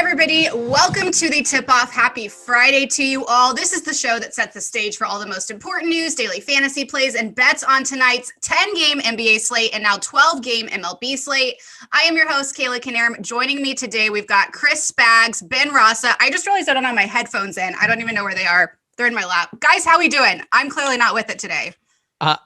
everybody. Welcome to the tip-off. Happy Friday to you all. This is the show that sets the stage for all the most important news, daily fantasy plays, and bets on tonight's 10-game NBA slate and now 12-game MLB slate. I am your host, Kayla Knierim. Joining me today, we've got Chris Spags, Ben Rasa. I just realized I don't have my headphones in. I don't even know where they are. They're in my lap. Guys, how we doing? I'm clearly not with it today.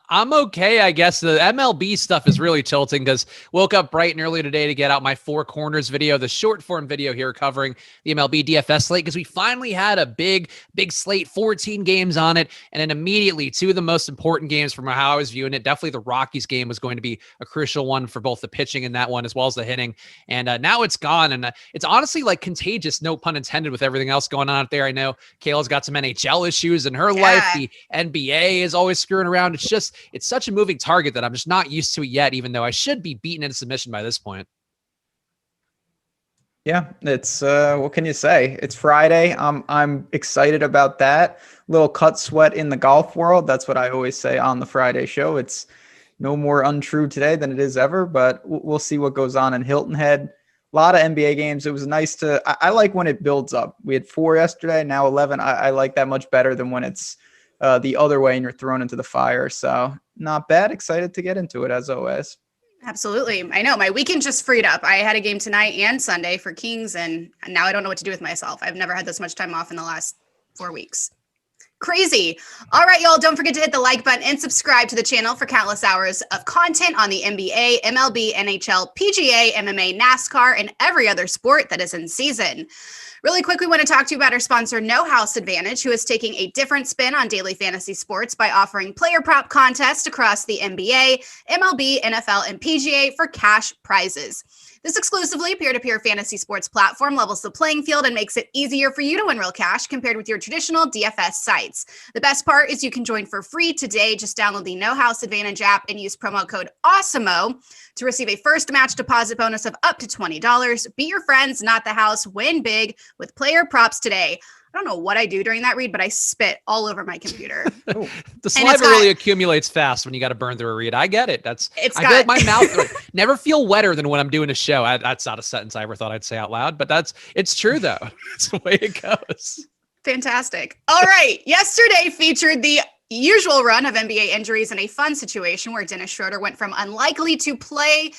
I'm okay, I guess. The MLB stuff is really tilting because woke up bright and early today to get out my Four Corners video, the short form video here covering the MLB DFS slate, because we finally had a big slate, 14 games on it. And then immediately two of the most important games from how I was viewing it, definitely the Rockies game was going to be a crucial one for both the pitching in that one as well as the hitting. And now it's gone. And it's honestly like contagious, no pun intended, with everything else going on out there. I know Kayla's got some NHL issues in her life. The NBA is always screwing around. It's such a moving target that I'm just not used to it yet, even though I should be beaten into submission by this point. Yeah, it's what can you say? It's Friday. I'm excited about that. Little cut sweat in the golf world. That's what I always say on the Friday show. It's no more untrue today than it is ever, but we'll see what goes on in Hilton Head. A lot of NBA games. It was nice to, I like when it builds up. We had 4 yesterday, now 11. I like that much better than when it's the other way and you're thrown into the fire. So not bad. Excited to get into it as always. Absolutely. I know my weekend just freed up. I had a game tonight and Sunday for Kings, and now I don't know what to do with myself. I've never had this much time off in the last 4 weeks. Crazy. All right, y'all. Don't forget to hit the like button and subscribe to the channel for countless hours of content on the NBA, MLB, NHL, PGA, MMA, NASCAR, and every other sport that is in season. Really quick, we want to talk to you about our sponsor, No House Advantage, who is taking a different spin on daily fantasy sports by offering player prop contests across the NBA, MLB, NFL, and PGA for cash prizes. This exclusively peer-to-peer fantasy sports platform levels the playing field and makes it easier for you to win real cash compared with your traditional DFS sites. The best part is you can join for free today. Just download the No House Advantage app and use promo code Awesemo to receive a first match deposit bonus of up to $20. Beat your friends, not the house. Win big with player props today. I don't know what I do during that read, but I spit all over my computer. The saliva really accumulates fast when you got to burn through a read. I get it. I feel like my mouth never feel wetter than when I'm doing a show. That's not a sentence I ever thought I'd say out loud, but it's true though. It's the way it goes. Fantastic. All right. Yesterday featured the usual run of NBA injuries in a fun situation where Dennis Schroeder went from unlikely to play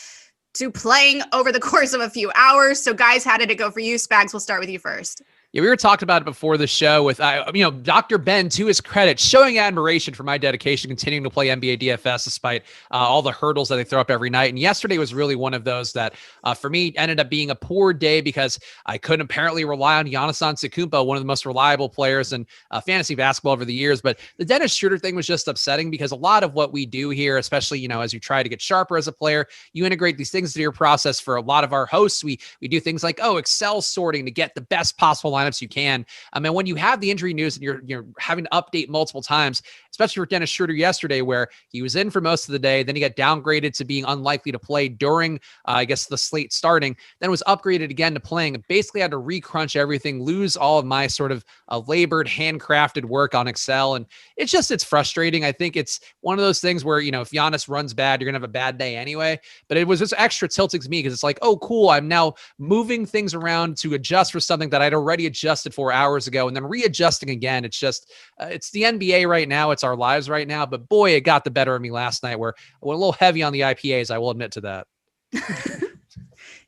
to playing over the course of a few hours. So guys, how did it go for you? Spags, we'll start with you first. Yeah, we were talking about it before the show with, Dr. Ben, to his credit, showing admiration for my dedication, continuing to play NBA DFS despite all the hurdles that they throw up every night. And yesterday was really one of those that, for me, ended up being a poor day because I couldn't apparently rely on Giannis Antetokounmpo, one of the most reliable players in fantasy basketball over the years. But the Dennis Schroeder thing was just upsetting because a lot of what we do here, especially, as you try to get sharper as a player, you integrate these things into your process. For a lot of our hosts, we do things like, Excel sorting to get the best possible lineups you can. And when you have the injury news and you're having to update multiple times, especially for Dennis Schroeder yesterday, where he was in for most of the day, then he got downgraded to being unlikely to play during, the slate starting, then was upgraded again to playing. Basically had to recrunch everything, lose all of my sort of labored, handcrafted work on Excel. And it's frustrating. I think it's one of those things where, if Giannis runs bad, you're going to have a bad day anyway. But it was just extra tilting to me because it's like, oh, cool. I'm now moving things around to adjust for something that I'd already adjusted for hours ago and then readjusting again. It's just, it's the NBA right now. It's our lives right now. But boy, it got the better of me last night where I went a little heavy on the IPAs. I will admit to that.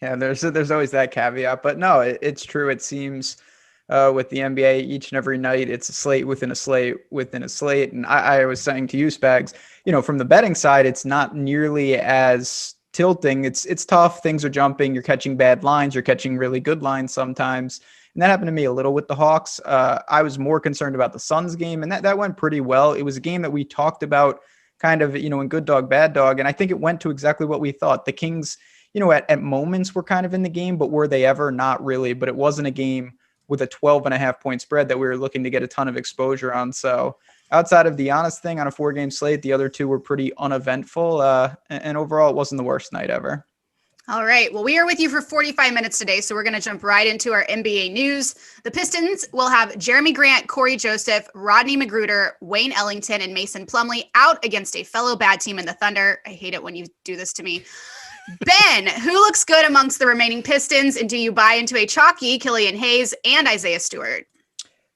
Yeah, there's always that caveat, but no, it's true. It seems with the NBA each and every night, it's a slate within a slate within a slate. And I was saying to you, Spags, from the betting side, it's not nearly as tilting. It's tough. Things are jumping. You're catching bad lines. You're catching really good lines sometimes. And that happened to me a little with the Hawks. I was more concerned about the Suns game, and that went pretty well. It was a game that we talked about kind of, in good dog, bad dog. And I think it went to exactly what we thought. The Kings, at moments were kind of in the game, but were they ever? Not really. But it wasn't a game with a 12.5 point spread that we were looking to get a ton of exposure on. So outside of the Giannis thing on a 4-game slate, the other two were pretty uneventful. And overall, it wasn't the worst night ever. All right. Well, we are with you for 45 minutes today, so we're going to jump right into our NBA news. The Pistons will have Jeremy Grant, Corey Joseph, Rodney McGruder, Wayne Ellington, and Mason Plumlee out against a fellow bad team in the Thunder. I hate it when you do this to me. Ben, who looks good amongst the remaining Pistons, and do you buy into a chalky Killian Hayes and Isaiah Stewart?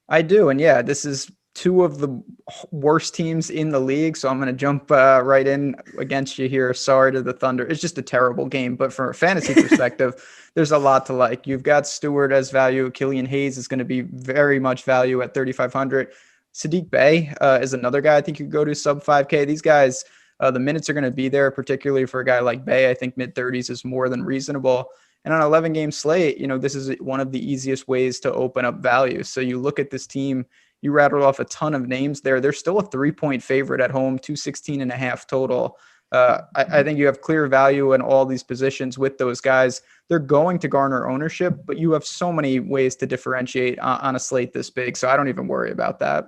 I do. And yeah, this is two of the worst teams in the league. So I'm going to jump right in against you here. Sorry to the Thunder. It's just a terrible game. But from a fantasy perspective, there's a lot to like. You've got Stewart as value. Killian Hayes is going to be very much value at 3,500. Sadiq Bey is another guy I think you could go to sub 5K. These guys, the minutes are going to be there, particularly for a guy like Bey. I think mid-30s is more than reasonable. And on an 11-game slate, this is one of the easiest ways to open up value. So you look at this team, you rattled off a ton of names there. They're still a 3-point favorite at home, 216.5 total. I think you have clear value in all these positions with those guys. They're going to garner ownership, but you have so many ways to differentiate on a slate this big. So I don't even worry about that.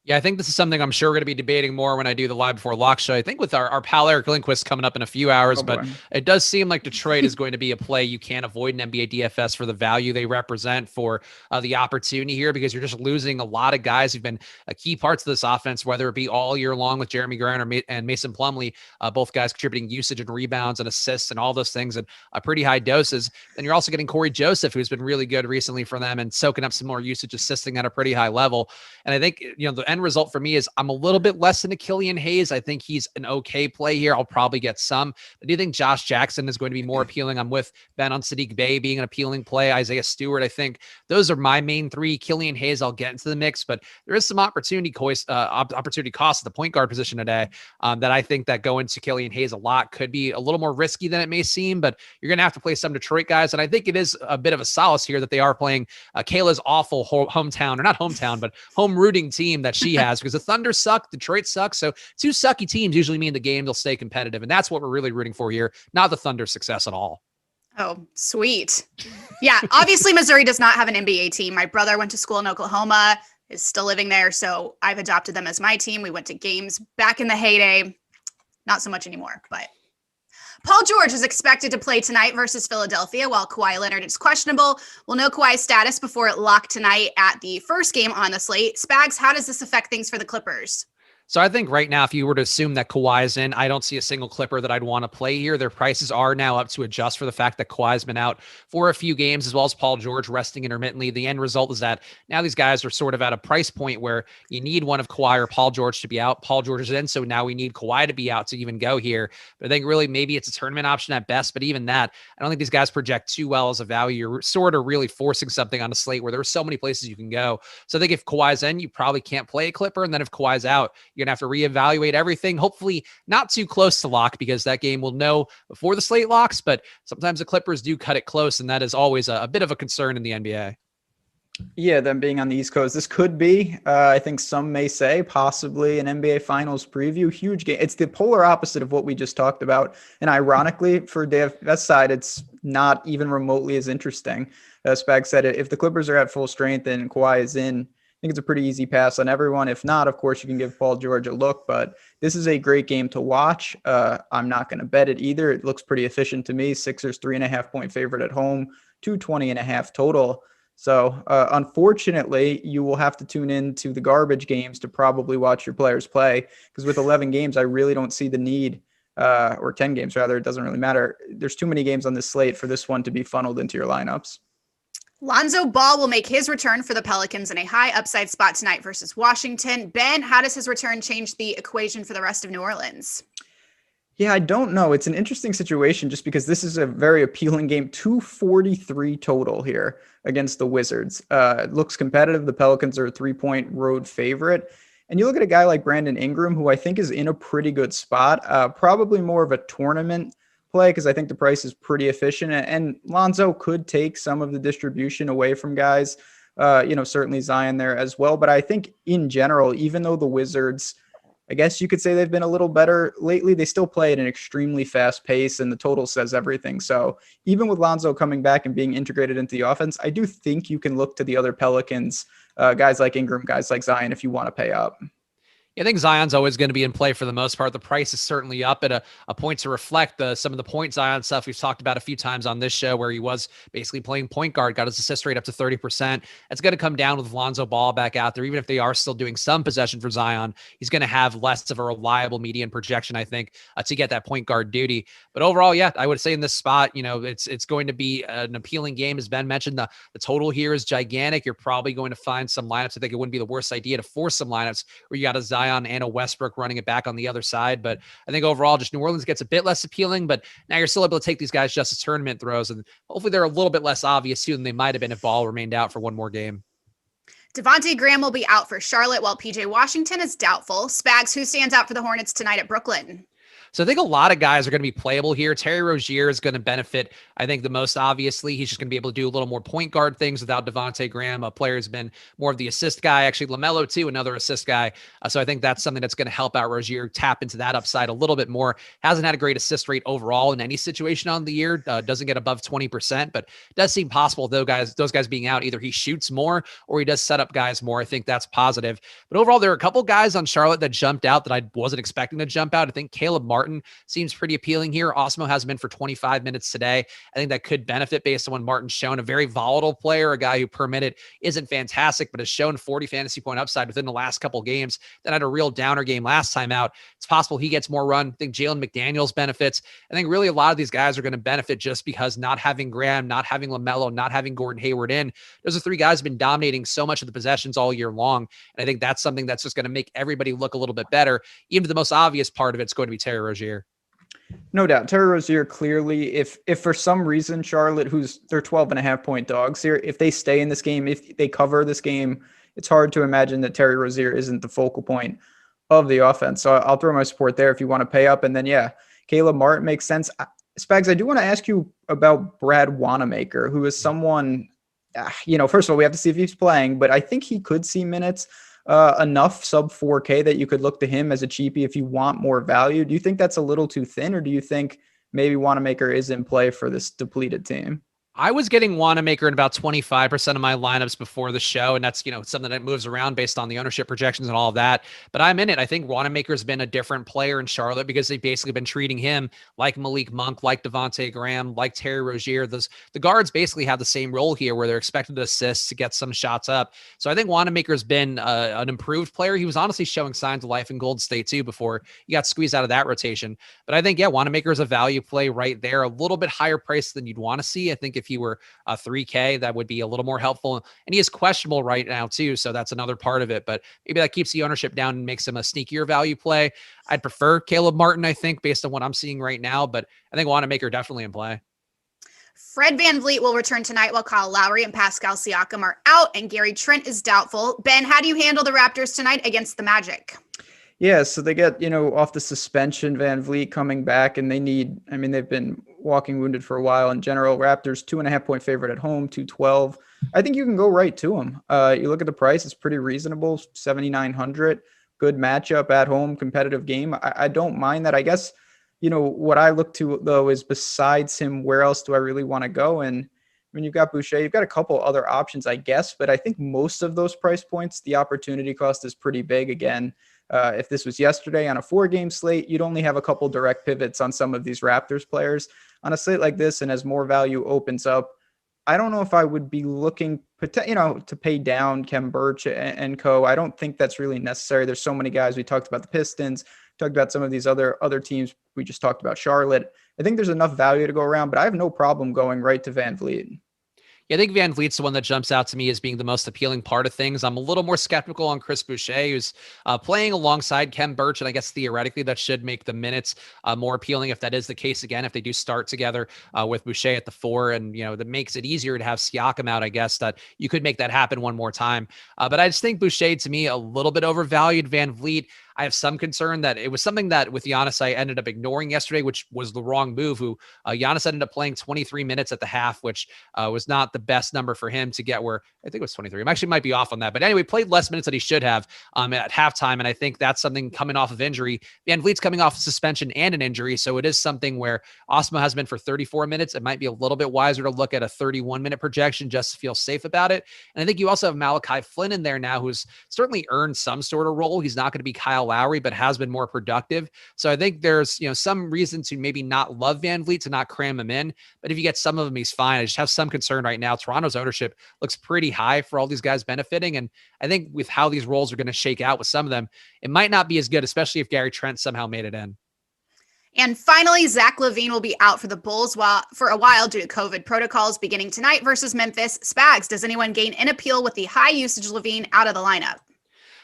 Yeah, I think this is something I'm sure we're going to be debating more when I do the Live Before Lock show. I think with our pal Eric Lindquist coming up in a few hours, but it does seem like Detroit is going to be a play you can't avoid in NBA DFS for the value they represent, for the opportunity here, because you're just losing a lot of guys who've been key parts of this offense, whether it be all year long with Jeremy Grant and Mason Plumlee, both guys contributing usage and rebounds and assists and all those things at pretty high doses. Then you're also getting Corey Joseph, who's been really good recently for them and soaking up some more usage, assisting at a pretty high level. And I think, the end result for me is I'm a little bit less into Killian Hayes. I think he's an okay play here. I'll probably get some. I do think Josh Jackson is going to be more appealing. I'm with Ben on Sadiq Bey being an appealing play. Isaiah Stewart, I think those are my main three. Killian Hayes, I'll get into the mix, but there is some opportunity cost at the point guard position today that I think that going to Killian Hayes a lot could be a little more risky than it may seem, but you're going to have to play some Detroit guys. And I think it is a bit of a solace here that they are playing Kayla's awful hometown, or not hometown, but home rooting team that she has, because the Thunder suck, Detroit sucks. So two sucky teams usually mean the game, they'll stay competitive. And that's what we're really rooting for here, not the Thunder's success at all. Oh, sweet. Yeah, obviously Missouri does not have an NBA team. My brother went to school in Oklahoma, is still living there, so I've adopted them as my team. We went to games back in the heyday. Not so much anymore, but Paul George is expected to play tonight versus Philadelphia, while Kawhi Leonard is questionable. We'll know Kawhi's status before it locked tonight at the first game on the slate. Spags, how does this affect things for the Clippers? So I think right now, if you were to assume that Kawhi's in, I don't see a single Clipper that I'd want to play here. Their prices are now up to adjust for the fact that Kawhi's been out for a few games, as well as Paul George resting intermittently. The end result is that now these guys are sort of at a price point where you need one of Kawhi or Paul George to be out. Paul George is in, so now we need Kawhi to be out to even go here. But I think really maybe it's a tournament option at best, but even that, I don't think these guys project too well as a value. You're sort of really forcing something on a slate where there are so many places you can go. So I think if Kawhi's in, you probably can't play a Clipper, and then if Kawhi's out, you're going to have to reevaluate everything, hopefully not too close to lock, because that game will know before the slate locks, but sometimes the Clippers do cut it close, and that is always a bit of a concern in the NBA. Yeah, them being on the East Coast, this could be, I think some may say, possibly an NBA Finals preview. Huge game. It's the polar opposite of what we just talked about. And ironically, for DFS side, it's not even remotely as interesting. As Spag said, if the Clippers are at full strength and Kawhi is in, I think it's a pretty easy pass on everyone. If not, of course, you can give Paul George a look, but this is a great game to watch. I'm not going to bet it either. It looks pretty efficient to me. Sixers 3.5 point favorite at home, 220.5 total. So unfortunately, you will have to tune in to the garbage games to probably watch your players play, because with 11 games, I really don't see the need, or 10 games rather, it doesn't really matter. There's too many games on this slate for this one to be funneled into your lineups. Lonzo Ball will make his return for the Pelicans in a high upside spot tonight versus Washington. Ben, how does his return change the equation for the rest of New Orleans? Yeah, I don't know. It's an interesting situation just because this is a very appealing game. 243 total here against the Wizards. It looks competitive. The Pelicans are a 3-point road favorite. And you look at a guy like Brandon Ingram, who I think is in a pretty good spot, probably more of a tournament play, because I think the price is pretty efficient, and Lonzo could take some of the distribution away from guys, certainly Zion there as well. But I think in general, even though the Wizards, I guess you could say they've been a little better lately, they still play at an extremely fast pace, and the total says everything. So even with Lonzo coming back and being integrated into the offense, I do think you can look to the other Pelicans, guys like Ingram, guys like Zion, if you want to pay up. I think Zion's always going to be in play for the most part. The price is certainly up at a point to reflect some of the point Zion stuff we've talked about a few times on this show, where he was basically playing point guard, got his assist rate up to 30%. It's going to come down with Lonzo Ball back out there. Even if they are still doing some possession for Zion, he's going to have less of a reliable median projection, I think, to get that point guard duty. But overall, yeah, I would say in this spot, it's going to be an appealing game. As Ben mentioned, the total here is gigantic. You're probably going to find some lineups. I think it wouldn't be the worst idea to force some lineups where you got a Zion and a Westbrook running it back on the other side. But I think overall, just New Orleans gets a bit less appealing, but now you're still able to take these guys just as tournament throws. And hopefully they're a little bit less obvious too than they might have been if Ball remained out for one more game. Devontae Graham will be out for Charlotte, while PJ Washington is doubtful. Spags, who stands out for the Hornets tonight at Brooklyn? So I think a lot of guys are going to be playable here. Terry Rozier is going to benefit, I think, the most obviously. He's just going to be able to do a little more point guard things without Devontae Graham. A player has been more of the assist guy. Actually, LaMelo, too, another assist guy. So I think that's something that's going to help out Rozier tap into that upside a little bit more. Hasn't had a great assist rate overall in any situation on the year. Doesn't get above 20%, but it does seem possible, those guys being out, either he shoots more or he does set up guys more. I think that's positive. But overall, there are a couple guys on Charlotte that jumped out that I wasn't expecting to jump out. I think Caleb Martin seems pretty appealing here. Awesemo has been for 25 minutes today. I think that could benefit based on what Martin's shown. A very volatile player, a guy who per minute isn't fantastic, but has shown 40 fantasy point upside within the last couple games. Then had a real downer game last time out. It's possible he gets more run. I think Jalen McDaniels benefits. I think really a lot of these guys are going to benefit just because not having Graham, not having LaMelo, not having Gordon Hayward in. Those are three guys who have been dominating so much of the possessions all year long. And I think that's something that's just going to make everybody look a little bit better. Even the most obvious part of it's going to be Terry Rozier. No doubt. Terry Rozier, clearly, if for some reason Charlotte, they're 12.5 point dogs here, if they stay in this game, if they cover this game, it's hard to imagine that Terry Rozier isn't the focal point of the offense. So I'll throw my support there if you want to pay up. And then, yeah, Caleb Martin makes sense. Spags, I do want to ask you about Brad Wanamaker, who is someone, first of all, we have to see if he's playing, but I think he could see minutes. Enough sub 4K that you could look to him as a cheapie if you want more value. Do you think that's a little too thin, or do you think maybe Wanamaker is in play for this depleted team? I was getting Wanamaker in about 25% of my lineups before the show, and that's, something that moves around based on the ownership projections and all of that. But I'm in it. I think Wanamaker's been a different player in Charlotte because they've basically been treating him like Malik Monk, like Devontae Graham, like Terry Rozier. The guards basically have the same role here where they're expected to assist to get some shots up. So I think Wanamaker's been an improved player. He was honestly showing signs of life in Golden State too before he got squeezed out of that rotation. But I think, Wanamaker's a value play right there, a little bit higher price than you'd want to see. I think if he were 3K, that would be a little more helpful. And he is questionable right now too, so that's another part of it. But maybe that keeps the ownership down and makes him a sneakier value play. I'd prefer Caleb Martin, I think, based on what I'm seeing right now. But I think Wanamaker definitely in play. Fred VanVleet will return tonight while Kyle Lowry and Pascal Siakam are out, and Gary Trent is doubtful. Ben, how do you handle the Raptors tonight against the Magic? Yeah, so they get, off the suspension, VanVleet coming back, and they've been walking wounded for a while in general. Raptors 2.5 point favorite at home, 212. I think you can go right to them. You look at the price, it's pretty reasonable, 7,900. Good matchup at home, competitive game. I don't mind that. I guess, what I look to, though, is besides him, where else do I really want to go? And when you've got Boucher, you've got a couple other options, I guess, but I think most of those price points, the opportunity cost is pretty big again. If this was yesterday on a 4-game slate, you'd only have a couple direct pivots on some of these Raptors players. On a slate like this, and as more value opens up, I don't know if I would be looking, to pay down Khem Birch and co. I don't think that's really necessary. There's so many guys. We talked about the Pistons, talked about some of these other teams. We just talked about Charlotte. I think there's enough value to go around, but I have no problem going right to VanVleet. Yeah, I think VanVleet's the one that jumps out to me as being the most appealing part of things. I'm a little more skeptical on Chris Boucher, who's playing alongside Khem Birch, and I guess theoretically that should make the minutes more appealing if that is the case again, if they do start together with Boucher at the 4, and that makes it easier to have Siakam out. I guess that you could make that happen one more time. But I just think Boucher, to me, a little bit overvalued. VanVleet, I have some concern that it was something that with Giannis I ended up ignoring yesterday, which was the wrong move. Giannis ended up playing 23 minutes at the half, which was not the best number for him to get where I think it was 23. I actually might be off on that. But anyway, played less minutes than he should have at halftime. And I think that's something coming off of injury. VanVleet's coming off a suspension and an injury. So it is something where Awesemo has been for 34 minutes. It might be a little bit wiser to look at a 31-minute projection just to feel safe about it. And I think you also have Malachi Flynn in there now, who's certainly earned some sort of role. He's not going to be Kyle Lowry, but has been more productive. So I think there's, some reason to maybe not love Van Vliet, to not cram him in. But if you get some of them, he's fine. I just have some concern right now. Toronto's ownership looks pretty high for all these guys benefiting. And I think with how these roles are going to shake out with some of them, it might not be as good, especially if Gary Trent somehow made it in. And finally, Zach Levine will be out for the Bulls for a while due to COVID protocols beginning tonight versus Memphis. Spags, does anyone gain an appeal with the high usage Levine out of the lineup?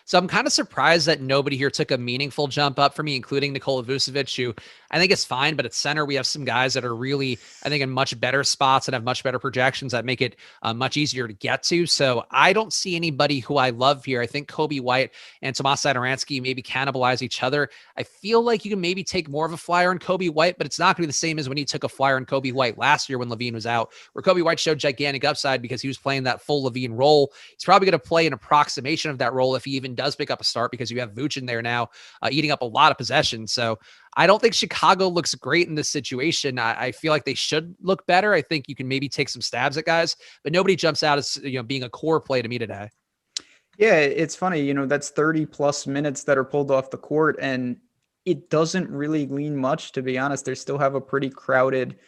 So I'm kind of surprised that nobody here took a meaningful jump up for me, including Nikola Vucevic, who I think is fine, but at center, we have some guys that are really, I think, in much better spots and have much better projections that make it much easier to get to. So I don't see anybody who I love here. I think Kobe White and Tomas Satoransky maybe cannibalize each other. I feel like you can maybe take more of a flyer on Kobe White, but it's not going to be the same as when he took a flyer on Kobe White last year when Levine was out, where Kobe White showed gigantic upside because he was playing that full Levine role. He's probably going to play an approximation of that role if he even does pick up a start, because you have Vooch in there now eating up a lot of possession. So I don't think Chicago looks great in this situation. I feel like they should look better. I think you can maybe take some stabs at guys, but nobody jumps out as being a core play to me today. Yeah, it's funny, that's 30 plus minutes that are pulled off the court, and it doesn't really lean much, to be honest. They still have a pretty crowded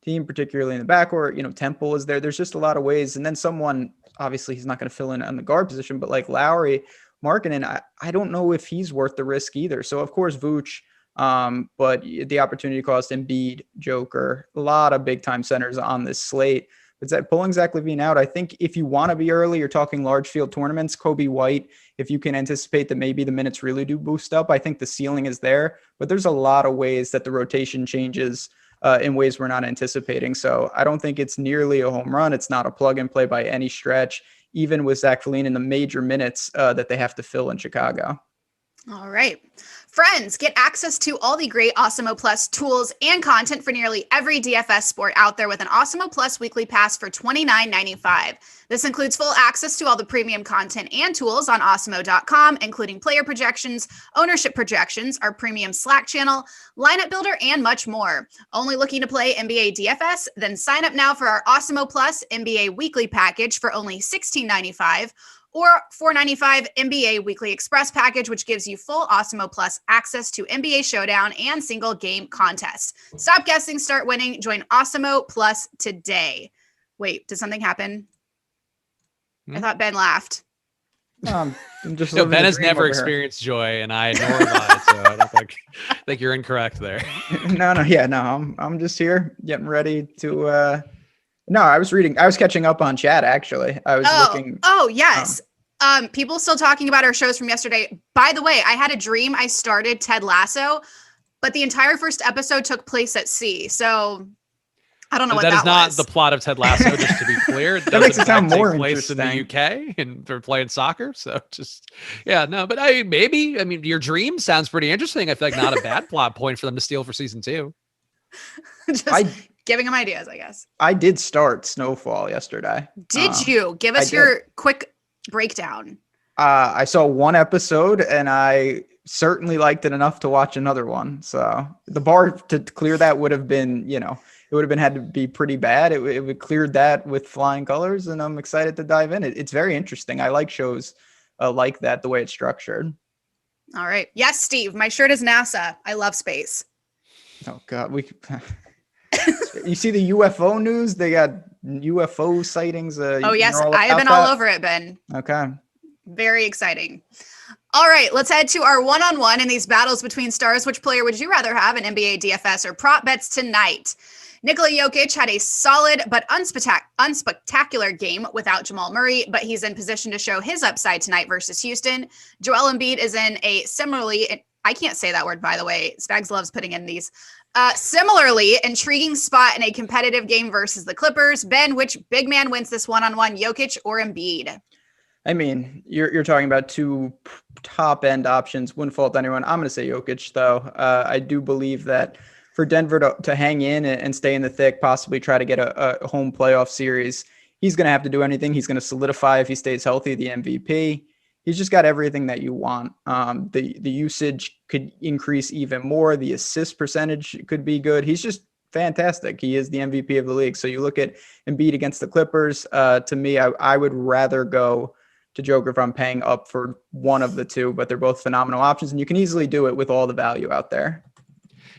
team, particularly in the backcourt. Temple is there. There's just a lot of ways. And then someone, obviously he's not going to fill in on the guard position, but like Lowry, Markkanen, I don't know if he's worth the risk either. So of course Vooch, but the opportunity cost, Embiid, Joker, a lot of big time centers on this slate. But that pulling Zach Levine out, I think if you want to be early, you're talking large field tournaments, Kobe White, if you can anticipate that maybe the minutes really do boost up, I think the ceiling is there. But there's a lot of ways that the rotation changes in ways we're not anticipating. So I don't think it's nearly a home run. It's not a plug and play by any stretch, even with Zach Levine in the major minutes that they have to fill in Chicago. All right. Friends, get access to all the great Awesemo Plus tools and content for nearly every DFS sport out there with an Awesemo Plus weekly pass for $29.95. This includes full access to all the premium content and tools on Awesemo.com, including player projections, ownership projections, our premium Slack channel, lineup builder, and much more. Only looking to play NBA DFS? Then sign up now for our Awesemo Plus NBA weekly package for only $16.95. or $4.95 NBA Weekly Express package, which gives you full Awesemo Plus access to NBA Showdown and single game contests. Stop guessing, start winning. Join Awesemo Plus today. Wait, did something happen? I thought Ben laughed. I'm just Ben has never experienced joy, and I nor have I, so I don't think you're incorrect there. No, I'm just here getting ready to No, I was catching up on chat, actually. I was looking. Oh, yes. People still talking about our shows from yesterday. By the way, I had a dream. I started Ted Lasso, but the entire first episode took place at sea. So I don't know what that was. That is not the plot of Ted Lasso, just to be clear. That makes it sound more place in the UK, and they're playing soccer. So but your dream sounds pretty interesting. I feel like not a bad plot point for them to steal for season 2. Giving them ideas, I guess. I did start Snowfall yesterday. Did you? Give us your quick breakdown. I saw one episode and I certainly liked it enough to watch another one. So the bar to clear that would have been, it would have been had to be pretty bad. It would cleared that with flying colors, and I'm excited to dive in. It's very interesting. I like shows like that, the way it's structured. All right. Yes, Steve. My shirt is NASA. I love space. Oh God, you see the UFO news? They got UFO sightings. Oh, yes. I have been all over it, Ben. Okay. Very exciting. All right. Let's head to our one-on-one in these battles between stars. Which player would you rather have in NBA DFS or prop bets tonight? Nikola Jokic had a solid but unspectacular game without Jamal Murray, but he's in position to show his upside tonight versus Houston. Joel Embiid is in a similarly, I can't say that word, by the way. Spags loves putting in these. Similarly intriguing spot in a competitive game versus the Clippers. Ben, which big man wins this one-on-one, Jokic or Embiid? I mean, you're talking about two top end options. Wouldn't fault anyone. I'm going to say Jokic, though. I do believe that for Denver to hang in and stay in the thick, possibly try to get a home playoff series, he's going to have to do anything. He's going to solidify, if he stays healthy, the MVP. He's just got everything that you want. The usage could increase even more. The assist percentage could be good. He's just fantastic. He is the MVP of the league. So you look at Embiid against the Clippers. To me, I would rather go to Joker if I'm paying up for one of the two, but they're both phenomenal options, and you can easily do it with all the value out there.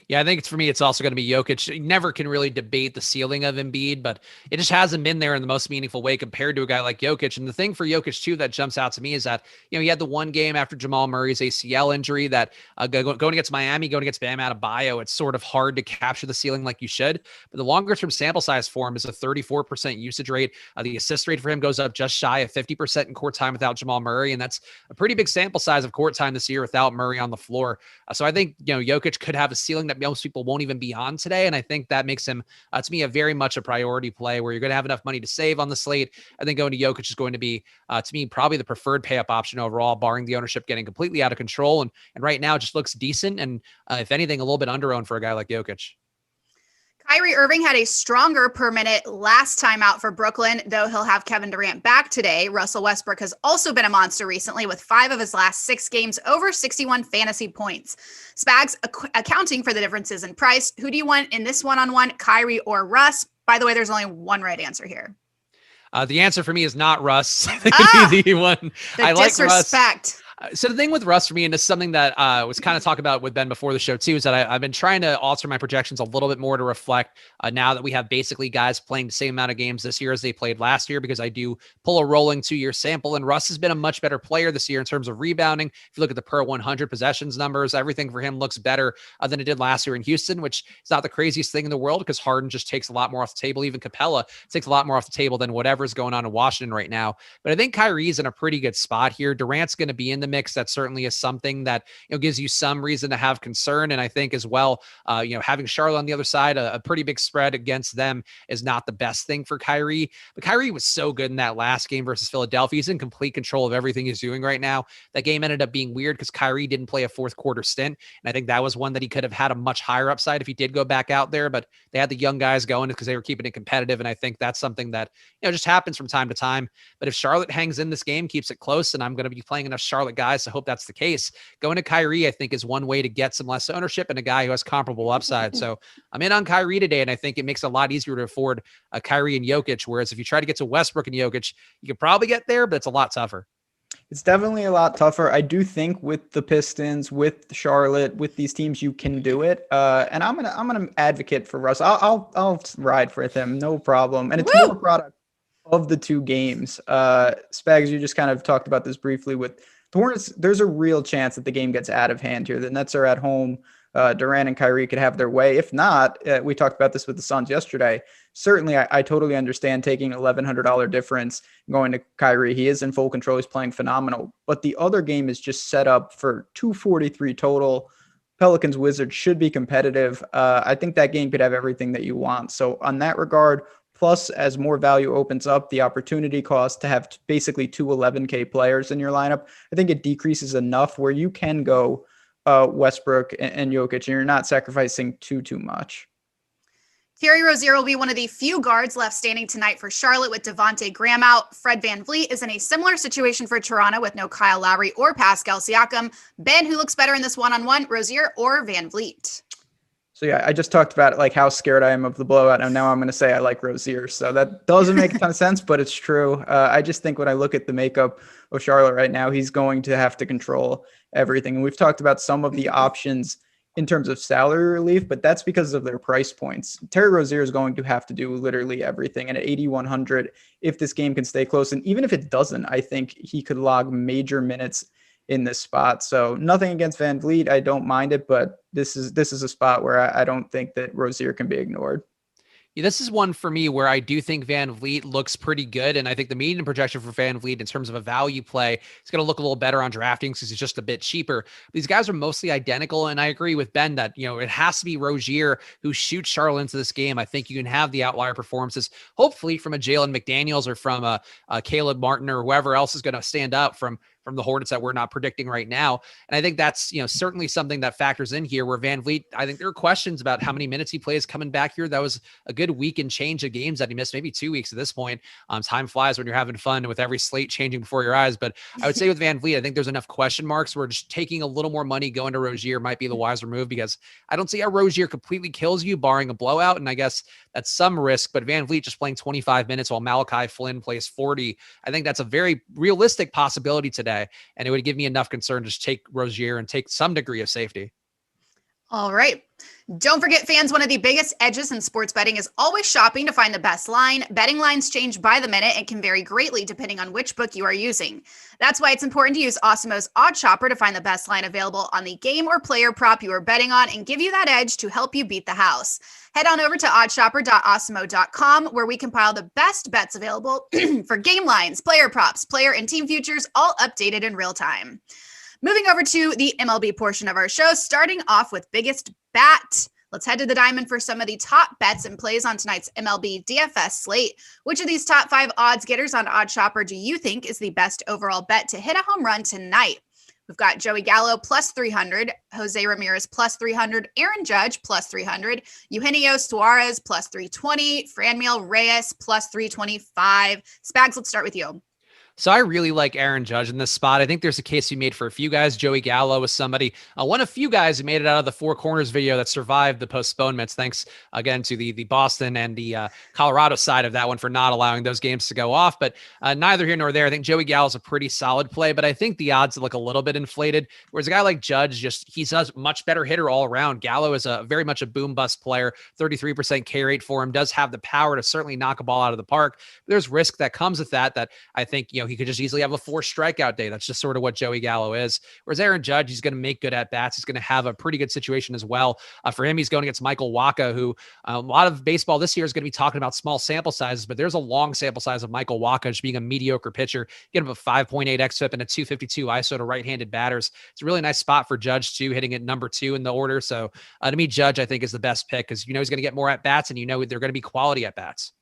Yeah, I think for me, it's also going to be Jokic. You never can really debate the ceiling of Embiid, but it just hasn't been there in the most meaningful way compared to a guy like Jokic. And the thing for Jokic, too, that jumps out to me is that, he had the one game after Jamal Murray's ACL injury that going against Miami, going against Bam Adebayo, it's sort of hard to capture the ceiling like you should. But the longer-term sample size for him is a 34% usage rate. The assist rate for him goes up just shy of 50% in court time without Jamal Murray, and that's a pretty big sample size of court time this year without Murray on the floor. So I think, Jokic could have a ceiling that most people won't even be on today. And I think that makes him, to me, a very much a priority play where you're going to have enough money to save on the slate. I think going to Jokic is going to be, to me, probably the preferred pay up option overall, barring the ownership getting completely out of control. And right now it just looks decent. And if anything, a little bit under-owned for a guy like Jokic. Kyrie Irving had a stronger per minute last time out for Brooklyn, though he'll have Kevin Durant back today. Russell Westbrook has also been a monster recently with 5 of his last 6 games over 61 fantasy points. Spags accounting for the differences in price. Who do you want in this one-on-one, Kyrie or Russ? By the way, there's only one right answer here. The answer for me is not Russ. I think it'd be the one. The I like disrespect. Russ. So the thing with Russ for me, and this is something that was kind of talked about with Ben before the show too, is that I've been trying to alter my projections a little bit more to reflect now that we have basically guys playing the same amount of games this year as they played last year, because I do pull a rolling 2-year sample, and Russ has been a much better player this year in terms of rebounding. If you look at the per 100 possessions numbers, everything for him looks better than it did last year in Houston, which is not the craziest thing in the world because Harden just takes a lot more off the table. Even Capella takes a lot more off the table than whatever's going on in Washington right now. But I think Kyrie's in a pretty good spot here. Durant's going to be in the mix. That certainly is something that gives you some reason to have concern. And I think as well, having Charlotte on the other side, a pretty big spread against them is not the best thing for Kyrie. But Kyrie was so good in that last game versus Philadelphia. He's in complete control of everything he's doing right now. That game ended up being weird because Kyrie didn't play a fourth quarter stint. And I think that was one that he could have had a much higher upside if he did go back out there. But they had the young guys going because they were keeping it competitive. And I think that's something that just happens from time to time. But if Charlotte hangs in this game, keeps it close, and I'm going to be playing enough Charlotte guys to hope that's the case, going to Kyrie, I think, is one way to get some less ownership and a guy who has comparable upside. So I'm in on Kyrie today, and I think it makes it a lot easier to afford Kyrie and Jokic, whereas if you try to get to Westbrook and Jokic, you could probably get there, but it's a lot tougher. It's definitely a lot tougher. I do think with the Pistons, with Charlotte, with these teams, you can do it. And I'm gonna advocate for Russ. I'll ride for him, no problem. And it's more a product of the 2 games. Spags, you just kind of talked about this briefly with the Hornets. There's a real chance that the game gets out of hand here. The Nets are at home. Durant and Kyrie could have their way. If not, we talked about this with the Suns yesterday. Certainly, I totally understand taking $1,100 difference going to Kyrie. He is in full control. He's playing phenomenal. But the other game is just set up for 243 total. Pelicans Wizards should be competitive. I think that game could have everything that you want. So on that regard, plus as more value opens up, the opportunity cost to have basically 2 11K players in your lineup, I think it decreases enough where you can go Westbrook and Jokic, and you're not sacrificing too much. Terry Rozier will be one of the few guards left standing tonight for Charlotte with Devontae Graham out. Fred VanVleet is in a similar situation for Toronto with no Kyle Lowry or Pascal Siakam. Ben, who looks better in this one-on-one, Rozier or VanVleet? So yeah, I just talked about like how scared I am of the blowout, and now I'm going to say I like Rozier. So that doesn't make a ton of sense, but it's true. I just think when I look at the makeup of Charlotte right now, he's going to have to control everything. And we've talked about some of the options in terms of salary relief, but that's because of their price points. Terry Rozier is going to have to do literally everything. And at 8,100, if this game can stay close, and even if it doesn't, I think he could log major minutes in this spot. So nothing against VanVleet. I don't mind it, but this is a spot where I don't think that Rozier can be ignored. Yeah, this is one for me where I do think VanVleet looks pretty good. And I think the median projection for VanVleet in terms of a value play is going to look a little better on DraftKings because he's just a bit cheaper. These guys are mostly identical. And I agree with Ben that, it has to be Rozier who shoots Charlotte into this game. I think you can have the outlier performances, hopefully from a Jalen McDaniels or from a Caleb Martin or whoever else is going to stand up from from the Hornets that we're not predicting right now. And I think that's, certainly something that factors in here where Van Vliet, I think there are questions about how many minutes he plays coming back here. That was a good week and change of games that he missed, maybe 2 weeks at this point. Time flies when you're having fun with every slate changing before your eyes. But I would say with Van Vliet, I think there's enough question marks where just taking a little more money going to Rozier might be the wiser move, because I don't see how Rozier completely kills you barring a blowout. And I guess that's some risk, but Van Vliet just playing 25 minutes while Malachi Flynn plays 40. I think that's a very realistic possibility today. And it would give me enough concern to just take Rozier and take some degree of safety. All right. Don't forget, fans, one of the biggest edges in sports betting is always shopping to find the best line. Betting lines change by the minute and can vary greatly depending on which book you are using. That's why it's important to use Awesemo's Odd Shopper to find the best line available on the game or player prop you are betting on and give you that edge to help you beat the house. Head on over to oddshopper.awesemo.com, where we compile the best bets available for game lines, player props, player and team futures, all updated in real time. Moving over to the MLB portion of our show, starting off with biggest bat. Let's head to the diamond for some of the top bets and plays on tonight's MLB DFS slate. Which of these top 5 odds getters on Odd Shopper do you think is the best overall bet to hit a home run tonight? We've got Joey Gallo plus 300, Jose Ramirez plus 300, Aaron Judge plus 300, Eugenio Suarez plus 320, Franmil Reyes plus 325. Spags, let's start with you. So I really like Aaron Judge in this spot. I think there's a case to be made for a few guys. Joey Gallo was somebody, one of few guys who made it out of the Four Corners video that survived the postponements. Thanks again to the Boston and the Colorado side of that one for not allowing those games to go off. But neither here nor there. I think Joey Gallo is a pretty solid play, but I think the odds look a little bit inflated. Whereas a guy like Judge, he's a much better hitter all around. Gallo is a very much a boom bust player. 33% K rate for him, does have the power to certainly knock a ball out of the park. But there's risk that comes with that I think, he could just easily have a 4 strikeout day. That's just sort of what Joey Gallo is. Whereas Aaron Judge, he's going to make good at bats. He's going to have a pretty good situation as well. For him, he's going against Michael Wacha, who a lot of baseball this year is going to be talking about small sample sizes, but there's a long sample size of Michael Wacha just being a mediocre pitcher. Get him a 5.8 xFIP and a 252 ISO to right-handed batters. It's a really nice spot for Judge too, hitting at number 2 in the order. So to me, Judge, I think, is the best pick because he's going to get more at bats and they're going to be quality at bats.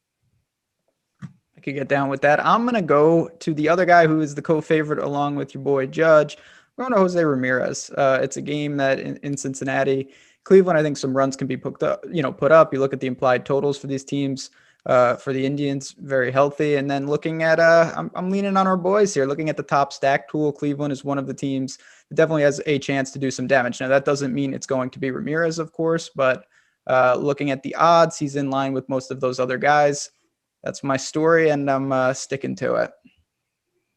I could get down with that. I'm going to go to the other guy who is the co-favorite along with your boy Judge. I'm going to Jose Ramirez. It's a game that in Cincinnati, Cleveland, I think some runs can be put up. You look at the implied totals for these teams. For the Indians, very healthy. And then looking at, I'm leaning on our boys here. Looking at the top stack tool, Cleveland is one of the teams that definitely has a chance to do some damage. Now, that doesn't mean it's going to be Ramirez, of course, but looking at the odds, he's in line with most of those other guys. That's my story, and I'm sticking to it.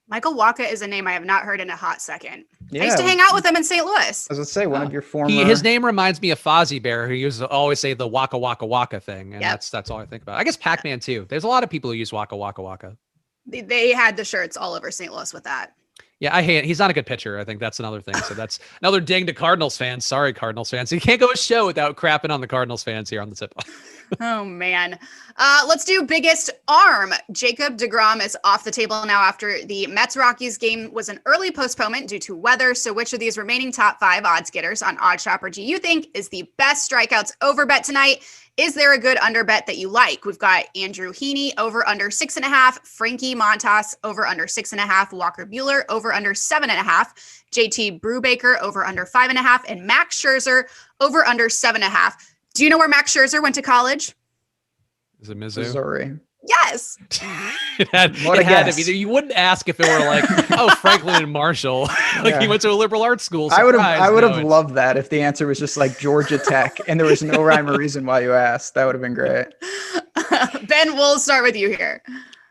Michael Wacha is a name I have not heard in a hot second. Yeah. I used to hang out with him in St. Louis. I was going to say, one of your former... His name reminds me of Fozzie Bear, who used to always say the Waka Waka Waka thing, and that's all I think about. I guess Pac-Man, too. There's a lot of people who use Waka Waka Waka. They had the shirts all over St. Louis with that. Yeah, I hate it. He's not a good pitcher. I think that's another thing. So that's another ding to Cardinals fans. Sorry, Cardinals fans. You can't go a show without crapping on the Cardinals fans here on the tip-off. Oh, man. Let's do biggest arm. Jacob deGrom is off the table now after the Mets-Rockies game was an early postponement due to weather. So which of these remaining top 5 odds getters on Odd Shopper do you think is the best strikeouts over bet tonight? Is there a good under bet that you like? We've got Andrew Heaney over under 6.5, Frankie Montas over under 6.5, Walker Buehler over under 7.5, JT Brubaker over under 5.5, and Max Scherzer over under 7.5. Do you know where Max Scherzer went to college? Is it Missouri? Yes. it had to be. You wouldn't ask if it were like, oh, Franklin and Marshall. He went to a liberal arts school. Surprise. I would have loved that if the answer was just like Georgia Tech and there was no rhyme or reason why you asked. That would have been great. Ben, we'll start with you here.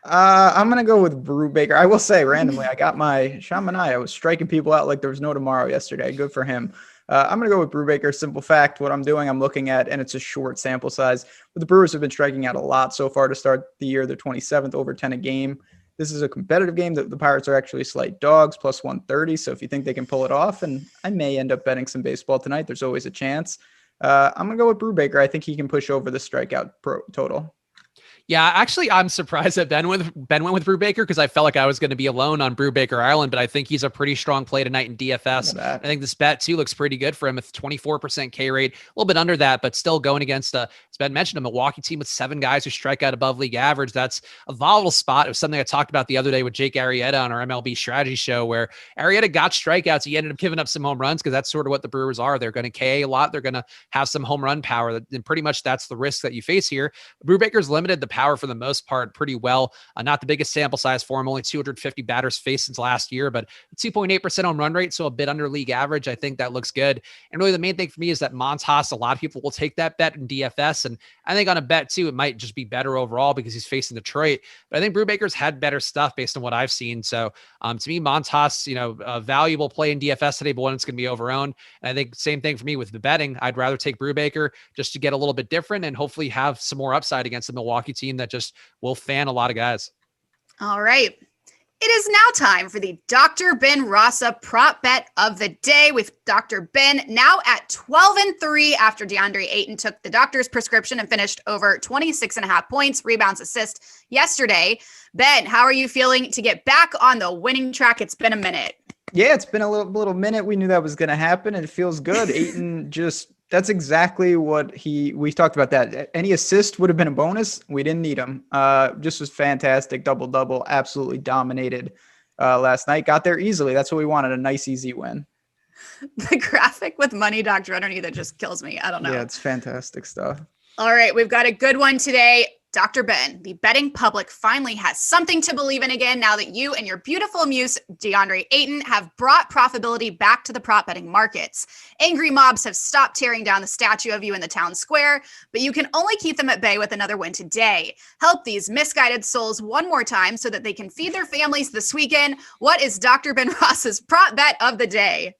I'm going to go with Brubaker. I will say randomly, I got my Chamonix. I was striking people out like there was no tomorrow yesterday. Good for him. I'm going to go with Brubaker. Simple fact, what I'm doing, I'm looking at, and it's a short sample size, but the Brewers have been striking out a lot so far to start the year. They're 27th, over 10 a game. This is a competitive game. The Pirates are actually slight dogs, plus 130. So if you think they can pull it off, and I may end up betting some baseball tonight, there's always a chance. I'm going to go with Brubaker. I think he can push over the strikeout total. Yeah, actually, I'm surprised that Ben went with Brubaker because I felt like I was going to be alone on Brubaker Island, but I think he's a pretty strong play tonight in DFS. I think this bet too looks pretty good for him with 24% K rate, a little bit under that, but still going against as Ben mentioned, a Milwaukee team with 7 guys who strike out above league average. That's a volatile spot. It was something I talked about the other day with Jake Arrieta on our MLB strategy show, where Arrieta got strikeouts. He ended up giving up some home runs because that's sort of what the Brewers are. They're going to KA a lot. They're going to have some home run power, and pretty much that's the risk that you face here. Brubaker's limited the power for the most part pretty well. Not the biggest sample size for him, only 250 batters faced since last year, but 2.8% home run rate, so a bit under league average. I think that looks good. And really the main thing for me is that Montas, a lot of people will take that bet in DFS, and I think on a bet too, it might just be better overall because he's facing Detroit. But I think Brubaker's had better stuff based on what I've seen. So to me, Montas, a valuable play in DFS today, but one that's going to be overowned. And I think same thing for me with the betting. I'd rather take Brubaker just to get a little bit different and hopefully have some more upside against the Milwaukee team that just will fan a lot of guys. All right. It is now time for the Dr. Ben Rasa prop bet of the day, with Dr. Ben now at 12-3 after DeAndre Ayton took the doctor's prescription and finished over 26.5 points, rebounds, assists yesterday. Ben, how are you feeling to get back on the winning track? It's been a minute. Yeah, it's been a little minute. We knew that was going to happen, and it feels good. Ayton that's exactly what we talked about that. Any assist would have been a bonus. We didn't need him. Just was fantastic. Double, absolutely dominated last night. Got there easily. That's what we wanted. A nice, easy win. The graphic with money doctor underneath, that just kills me. I don't know. Yeah, it's fantastic stuff. All right. We've got a good one today. Dr. Ben, the betting public finally has something to believe in again now that you and your beautiful muse, DeAndre Ayton, have brought profitability back to the prop betting markets. Angry mobs have stopped tearing down the statue of you in the town square, but you can only keep them at bay with another win today. Help these misguided souls one more time so that they can feed their families this weekend. What is Dr. Ben Rasa's prop bet of the day?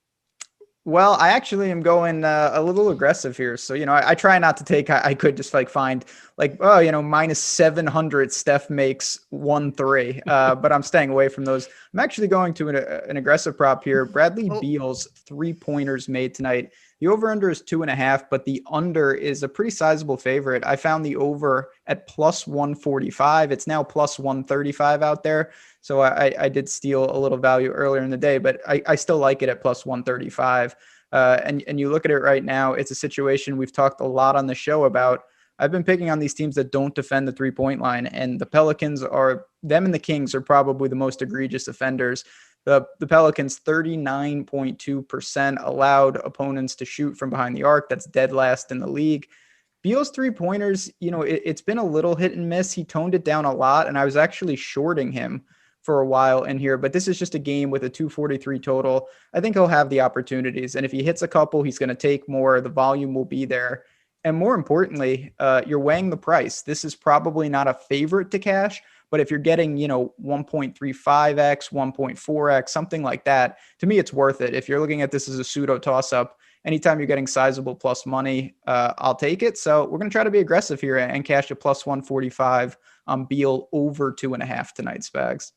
Well, I actually am going a little aggressive here. So, I try not to take, I could just find minus 700 Steph makes 1-3, but I'm staying away from those. I'm actually going to an aggressive prop here. Bradley Beal's 3-pointers made tonight. The over under is 2.5, but the under is a pretty sizable favorite. I found the over at plus 145. It's now plus 135 out there. So I did steal a little value earlier in the day, but I still like it at plus 135. And you look at it right now, it's a situation we've talked a lot on the show about. I've been picking on these teams that don't defend the 3-point line, and the Pelicans them and the Kings are probably the most egregious offenders. The Pelicans 39.2% allowed opponents to shoot from behind the arc. That's dead last in the league. Beal's 3-pointers, it's been a little hit and miss. He toned it down a lot, and I was actually shorting him for a while in here, but this is just a game with a 243 total. I think he'll have the opportunities, and if he hits a couple, he's going to take more. The volume will be there. And more importantly, you're weighing the price. This is probably not a favorite to cash, but if you're getting, 1.35x, 1.4x, something like that, to me, it's worth it. If you're looking at this as a pseudo toss-up, anytime you're getting sizable plus money, I'll take it. So we're going to try to be aggressive here and cash a plus 145 on Beal over 2.5 tonight, Spags.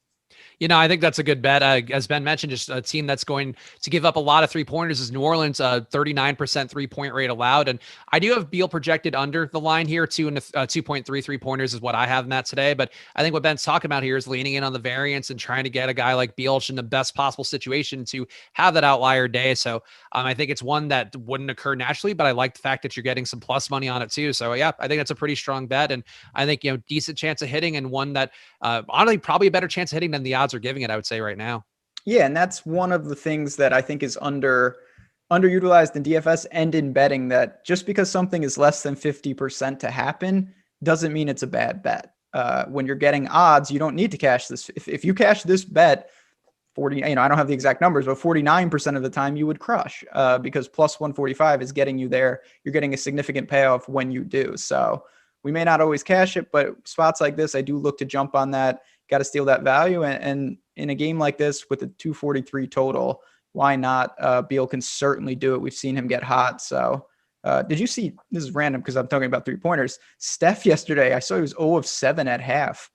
I think that's a good bet. As Ben mentioned, just a team that's going to give up a lot of 3-pointers is New Orleans, 39% 3-point rate allowed. And I do have Beal projected under the line here, 2.3 3-pointers is what I have in that today. But I think what Ben's talking about here is leaning in on the variance and trying to get a guy like Beal in the best possible situation to have that outlier day. So I think it's one that wouldn't occur naturally, but I like the fact that you're getting some plus money on it too. So yeah, I think that's a pretty strong bet. And I think, decent chance of hitting, and one that honestly probably a better chance of hitting than the odds are giving it, I would say right now. Yeah. And that's one of the things that I think is underutilized in DFS and in betting, that just because something is less than 50% to happen doesn't mean it's a bad bet. When you're getting odds, you don't need to cash this. If you cash this bet 40, I don't have the exact numbers, but 49% of the time you would crush because plus 145 is getting you there. You're getting a significant payoff when you do. So we may not always cash it, but spots like this, I do look to jump on that. Got to steal that value. And in a game like this with a 243 total, why not? Beal can certainly do it. We've seen him get hot. So did you see, this is random because I'm talking about 3-pointers. Steph yesterday, I saw he was 0 of 7 at half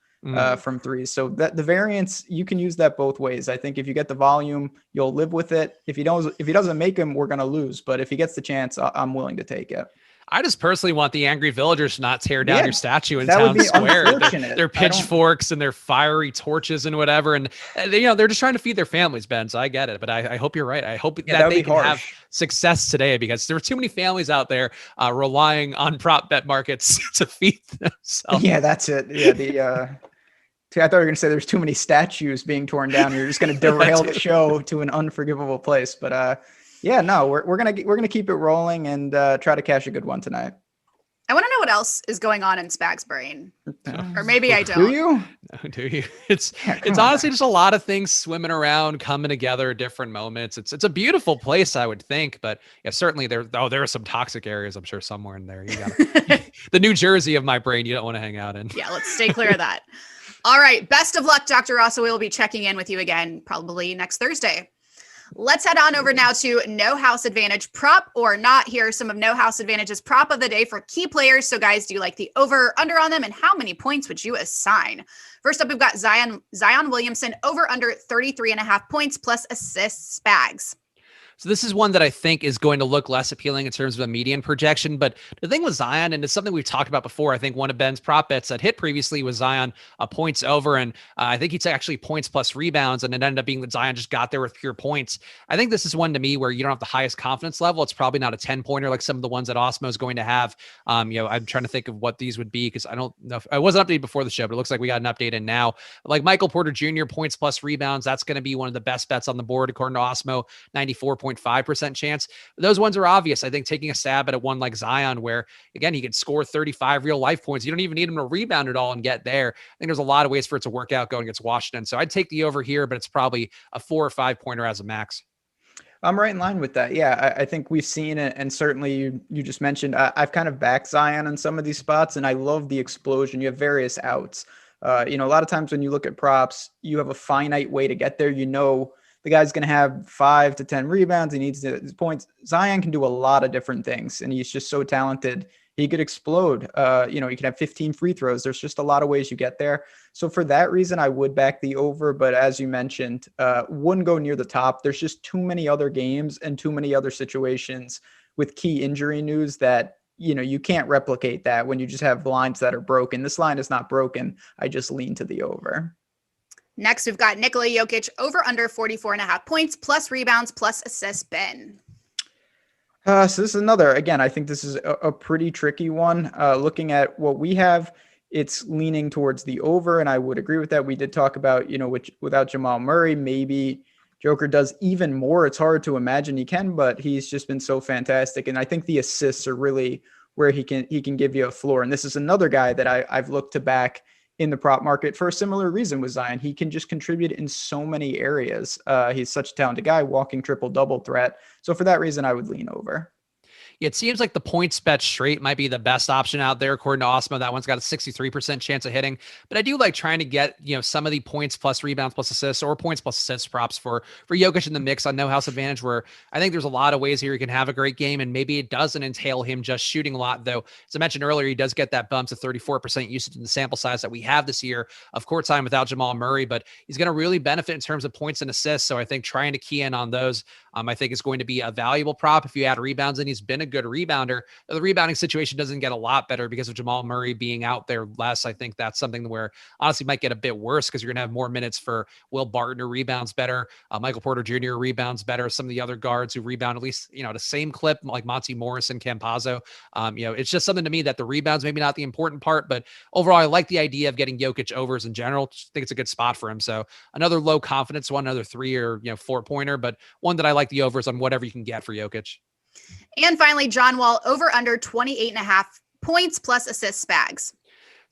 from threes. So that the variance, you can use that both ways. I think if you get the volume, you'll live with it. If he doesn't make them, we're going to lose. But if he gets the chance, I'm willing to take it. I just personally want the angry villagers to not tear down your statue in that would town be square. unfortunate. Their pitchforks and their fiery torches and whatever. And they're just trying to feed their families, Ben. So I get it, but I hope you're right. I hope that they can have success today, because there are too many families out there relying on prop bet markets to feed themselves. Yeah, that's it. Yeah, I thought you were going to say there's too many statues being torn down. You're just going to derail the show to an unforgivable place. But we're gonna keep it rolling and try to cash a good one tonight. I want to know what else is going on in Spags' brain, or maybe I don't. Do you? No, do you? It's honestly just a lot of things swimming around, coming together at different moments. It's a beautiful place, I would think, but yeah, certainly there are some toxic areas, I'm sure, somewhere in there. You got the New Jersey of my brain you don't want to hang out in. Yeah, let's stay clear of that. All right. Best of luck, Dr. Rasa. We will be checking in with you again probably next Thursday. Let's head on over now to No House Advantage, prop or not. Here are some of No House Advantage's prop of the day for key players. So guys, do you like the over or under on them, and how many points would you assign? First up, we've got Zion Williamson over under 33.5 points plus assists. Spags. So this is one that I think is going to look less appealing in terms of a median projection. But the thing with Zion, and it's something we've talked about before, I think one of Ben's prop bets that hit previously was Zion points over. And I think he's actually points plus rebounds. And it ended up being that Zion just got there with pure points. I think this is one to me where you don't have the highest confidence level. It's probably not a 10-pointer like some of the ones that Awesemo is going to have. I'm trying to think of what these would be, because I don't know. I wasn't updated before the show, but it looks like we got an update in now. Like Michael Porter Jr., points plus rebounds. That's going to be one of the best bets on the board, according to Awesemo, 94.5% chance. Those ones are obvious. I think taking a stab at a one like Zion, where again, he could score 35 real life points. You don't even need him to rebound at all and get there. I think there's a lot of ways for it to work out going against Washington. So I'd take the over here, but it's probably a 4 or 5 pointer as a max. I'm right in line with that. Yeah, I think we've seen it. And certainly you just mentioned, I've kind of backed Zion in some of these spots, and I love the explosion. You have various outs. A lot of times when you look at props, you have a finite way to get there. The guy's going to have 5 to 10 rebounds. He needs his points. Zion can do a lot of different things, and he's just so talented. He could explode. He could have 15 free throws. There's just a lot of ways you get there. So for that reason, I would back the over. But as you mentioned, wouldn't go near the top. There's just too many other games and too many other situations with key injury news that, you can't replicate that when you just have lines that are broken. This line is not broken. I just lean to the over. Next, we've got Nikola Jokic over under 44.5 points plus rebounds plus assists. Ben. So this is another, again, I think this is a pretty tricky one. Looking at what we have, it's leaning towards the over, and I would agree with that. We did talk about, without Jamal Murray, maybe Joker does even more. It's hard to imagine he can, but he's just been so fantastic. And I think the assists are really where he can give you a floor. And this is another guy that I've looked to back in the prop market for a similar reason with Zion. He can just contribute in so many areas. He's such a talented guy, walking triple-double threat. So for that reason, I would lean over. It seems like the points bet straight might be the best option out there. According to Awesemo, that one's got a 63% chance of hitting, but I do like trying to get, some of the points plus rebounds plus assists or points plus assists props for Jokic in the mix on No House Advantage, where I think there's a lot of ways here he can have a great game, and maybe it doesn't entail him just shooting a lot, though. As I mentioned earlier, he does get that bump to 34% usage in the sample size that we have this year of court time without Jamal Murray, but he's going to really benefit in terms of points and assists. So I think trying to key in on those, I think is going to be a valuable prop. If you add rebounds, and he's been a good rebounder, the rebounding situation doesn't get a lot better because of Jamal Murray being out there less. I think that's something where honestly might get a bit worse, because you're going to have more minutes for Will Barton, who rebounds better, Michael Porter Jr. rebounds better, some of the other guards who rebound at least, the same clip, like Monty Morris and Campazzo. It's just something to me that the rebounds maybe not the important part, but overall, I like the idea of getting Jokic overs in general. Just think it's a good spot for him. So another low confidence one, another 3 or 4 pointer, but one that I like the overs on whatever you can get for Jokic. And finally, John Wall over under 28.5 points plus assists. Spags.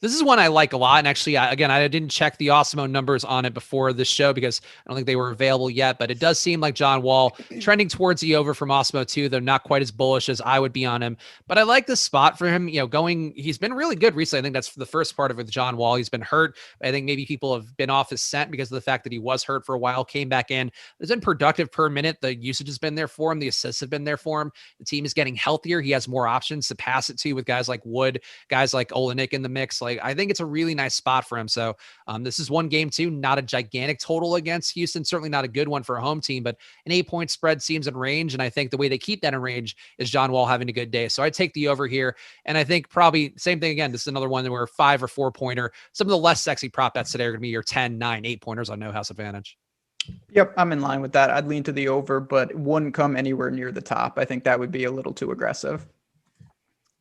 This is one I like a lot. And actually, again, I didn't check the Awesemo numbers on it before this show because I don't think they were available yet, but it does seem like John Wall trending towards the over from Awesemo too. They're not quite as bullish as I would be on him, but I like this spot for him, he's been really good recently. I think that's the first part of it with John Wall. He's been hurt. I think maybe people have been off his scent because of the fact that he was hurt for a while, came back in. He's been productive per minute. The usage has been there for him. The assists have been there for him. The team is getting healthier. He has more options to pass it to with guys like Wood, guys like Olenek in the mix. Like, I think it's a really nice spot for him. So this is one game too, not a gigantic total against Houston, certainly not a good one for a home team, but an 8-point spread seems in range. And I think the way they keep that in range is John Wall having a good day. So I take the over here. And I think probably same thing again. This is another one where 5 or 4 pointer. Some of the less sexy prop bets today are going to be your 10, 9, 8 pointers on no house advantage. Yep, I'm in line with that. I'd lean to the over, but it wouldn't come anywhere near the top. I think that would be a little too aggressive.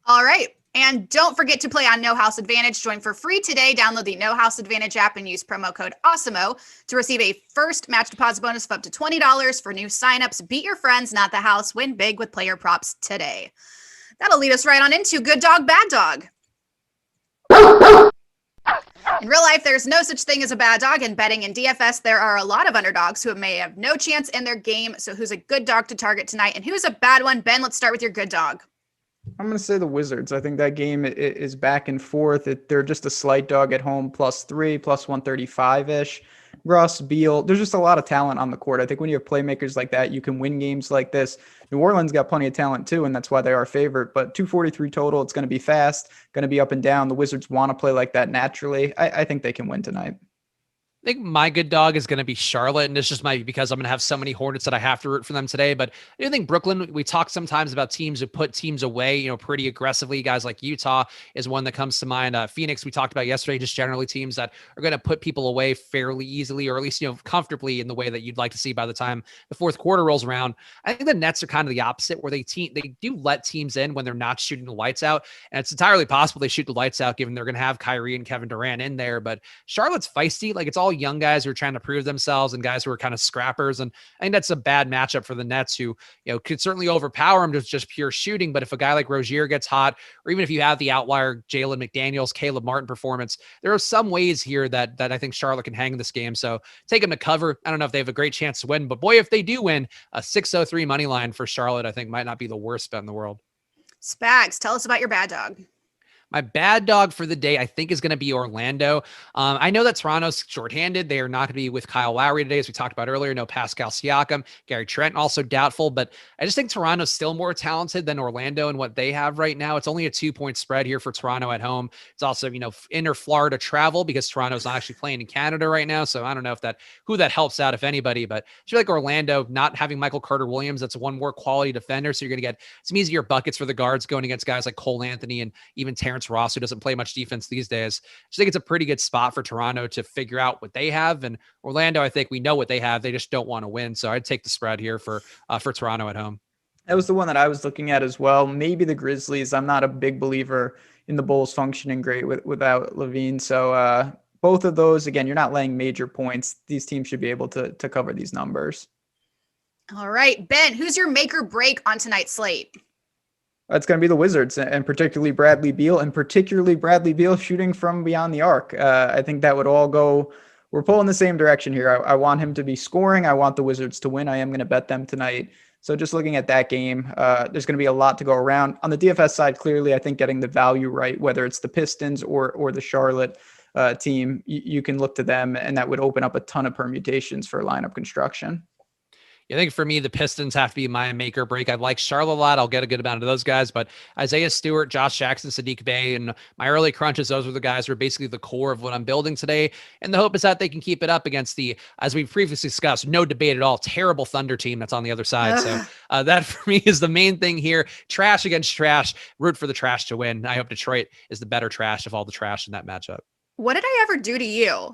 All right. And don't forget to play on No House Advantage. Join for free today. Download the No House Advantage app and use promo code Awesemo to receive a first match deposit bonus of up to $20 for new signups. Beat your friends, not the house. Win big with player props today. That'll lead us right on into Good Dog, Bad Dog. In real life, there's no such thing as a bad dog. In betting in DFS, there are a lot of underdogs who may have no chance in their game. So who's a good dog to target tonight and who's a bad one? Ben, let's start with your good dog. I'm going to say the Wizards. I think that game is back and forth. They're just a slight dog at home, +3, +135-ish. Russ, Beal, there's just a lot of talent on the court. I think when you have playmakers like that, you can win games like this. New Orleans got plenty of talent too, and that's why they are favorite. But 243 total, it's going to be fast, going to be up and down. The Wizards want to play like that naturally. I think they can win tonight. I think my good dog is going to be Charlotte, and this just might be because I'm going to have so many Hornets that I have to root for them today. But I do think Brooklyn, we talk sometimes about teams who put teams away, pretty aggressively. Guys like Utah is one that comes to mind. Phoenix, we talked about yesterday, just generally teams that are going to put people away fairly easily, or at least, comfortably in the way that you'd like to see by the time the fourth quarter rolls around. I think the Nets are kind of the opposite, where they do let teams in when they're not shooting the lights out. And it's entirely possible they shoot the lights out given they're going to have Kyrie and Kevin Durant in there. But Charlotte's feisty. Like, it's all young guys who are trying to prove themselves and guys who are kind of scrappers. And I think that's a bad matchup for the Nets, who, could certainly overpower them just pure shooting. But if a guy like Rozier gets hot, or even if you have the outlier Jalen McDaniels, Caleb Martin performance, there are some ways here that I think Charlotte can hang in this game. So take them to cover. I don't know if they have a great chance to win, but boy, if they do win, a 603 money line for Charlotte, I think might not be the worst bet in the world. Spags, tell us about your bad dog. My bad dog for the day, I think, is going to be Orlando. I know that Toronto's shorthanded. They are not going to be with Kyle Lowry today, as we talked about earlier. No Pascal Siakam. Gary Trent also doubtful. But I just think Toronto's still more talented than Orlando and what they have right now. It's only a 2-point spread here for Toronto at home. It's also, inner Florida travel because Toronto's not actually playing in Canada right now. So I don't know who that helps out, if anybody. But I feel like Orlando not having Michael Carter-Williams, that's one more quality defender. So you're going to get some easier buckets for the guards going against guys like Cole Anthony and even Terrence Ross, who doesn't play much defense these days. I think it's a pretty good spot for Toronto to figure out what they have. And Orlando, I think we know what they have. They just don't want to win. So I'd take the spread here for Toronto at home. That was the one that I was looking at as well. Maybe the Grizzlies. I'm not a big believer in the Bulls functioning great without Levine. So both of those, again, you're not laying major points. These teams should be able to cover these numbers. All right, Ben, who's your make or break on tonight's slate? It's going to be the Wizards, and particularly Bradley Beal, shooting from beyond the arc. I think that would all go. We're pulling the same direction here. I want him to be scoring. I want the Wizards to win. I am going to bet them tonight. So just looking at that game, there's going to be a lot to go around. On the DFS side, clearly, I think getting the value right, whether it's the Pistons or the Charlotte team, you can look to them, and that would open up a ton of permutations for lineup construction. I think for me, the Pistons have to be my make or break. I like Charlotte a lot. I'll get a good amount of those guys, but Isaiah Stewart, Josh Jackson, Sadiq Bey, and my early crunches, those are the guys who are basically the core of what I'm building today. And the hope is that they can keep it up against the, as we previously discussed, no debate at all, terrible Thunder team that's on the other side. So that for me is the main thing here. Trash against trash. Root for the trash to win. I hope Detroit is the better trash of all the trash in that matchup. What did I ever do to you?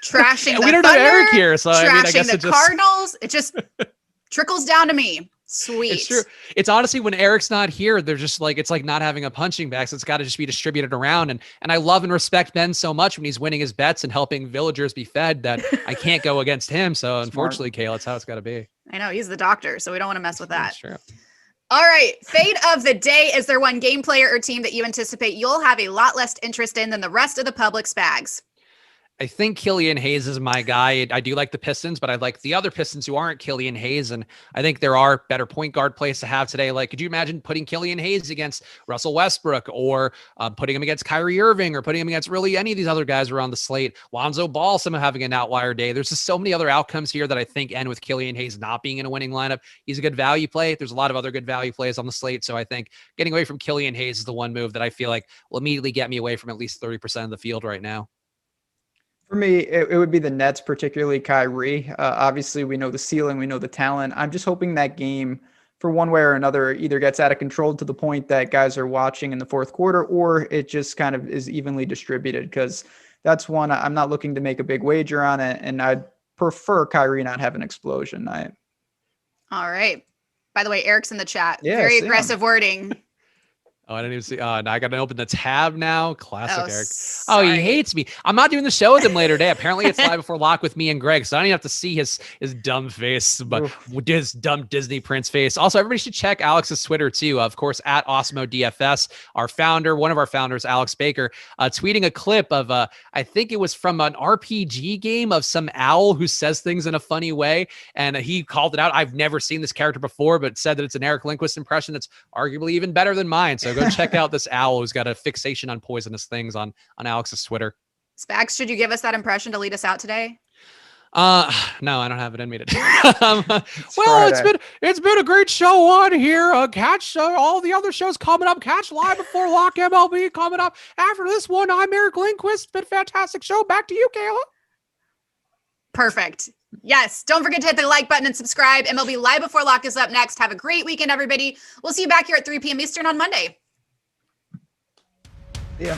Trashing the we don't Thunder, have Eric here, so I guess the Cardinals. It just trickles down to me. Sweet. It's true. It's honestly, when Eric's not here, they're just like, it's like not having a punching bag. So it's got to just be distributed around. And I love and respect Ben so much when he's winning his bets and helping villagers be fed that I can't go against him. So unfortunately, Kayla, that's how it's got to be. I know he's the doctor, so we don't want to mess with that. That's true. All right. Fade of the day. Is there one game, player, or team that you anticipate you'll have a lot less interest in than the rest of the public, Spags? I think Killian Hayes is my guy. I do like the Pistons, but I like the other Pistons who aren't Killian Hayes. And I think there are better point guard plays to have today. Like, could you imagine putting Killian Hayes against Russell Westbrook, or putting him against Kyrie Irving, or putting him against really any of these other guys around the slate? Lonzo Ball, somehow having an outlier day. There's just so many other outcomes here that I think end with Killian Hayes not being in a winning lineup. He's a good value play. There's a lot of other good value plays on the slate. So I think getting away from Killian Hayes is the one move that I feel like will immediately get me away from at least 30% of the field right now. For me, it would be the Nets, particularly Kyrie. Obviously, we know the ceiling, we know the talent. I'm just hoping that game, for one way or another, either gets out of control to the point that guys are watching in the fourth quarter, or it just kind of is evenly distributed, because that's one I'm not looking to make a big wager on it, and I'd prefer Kyrie not have an explosion night. All right. By the way, Eric's in the chat. Yeah, Very aggressive wording. Oh, I didn't even see. Now I got to open the tab now. Classic Eric. Sorry. Oh, he hates me. I'm not doing the show with him later today. Apparently, it's Live Before Lock with me and Greg, so I don't even have to see his dumb face, but his dumb Disney Prince face. Also, everybody should check Alex's Twitter too. Of course, at Awesemo Dfs. Our founder, one of our founders, Alex Baker, tweeting a clip of I think it was from an RPG game of some owl who says things in a funny way, and he called it out. I've never seen this character before, but said that it's an Eric Lindquist impression that's arguably even better than mine. So go check out this owl who's got a fixation on poisonous things on Alex's Twitter. Spags, should you give us that impression to lead us out today? No, I don't have it in me today. Well, it's been a great show on here. Catch all the other shows coming up. Catch Live Before Lock MLB coming up after this one. I'm Eric Lindquist. It's been a fantastic show. Back to you, Kayla. Perfect. Yes. Don't forget to hit the like button and subscribe. MLB Live Before Lock is up next. Have a great weekend, everybody. We'll see you back here at 3 p.m. Eastern on Monday. Yeah.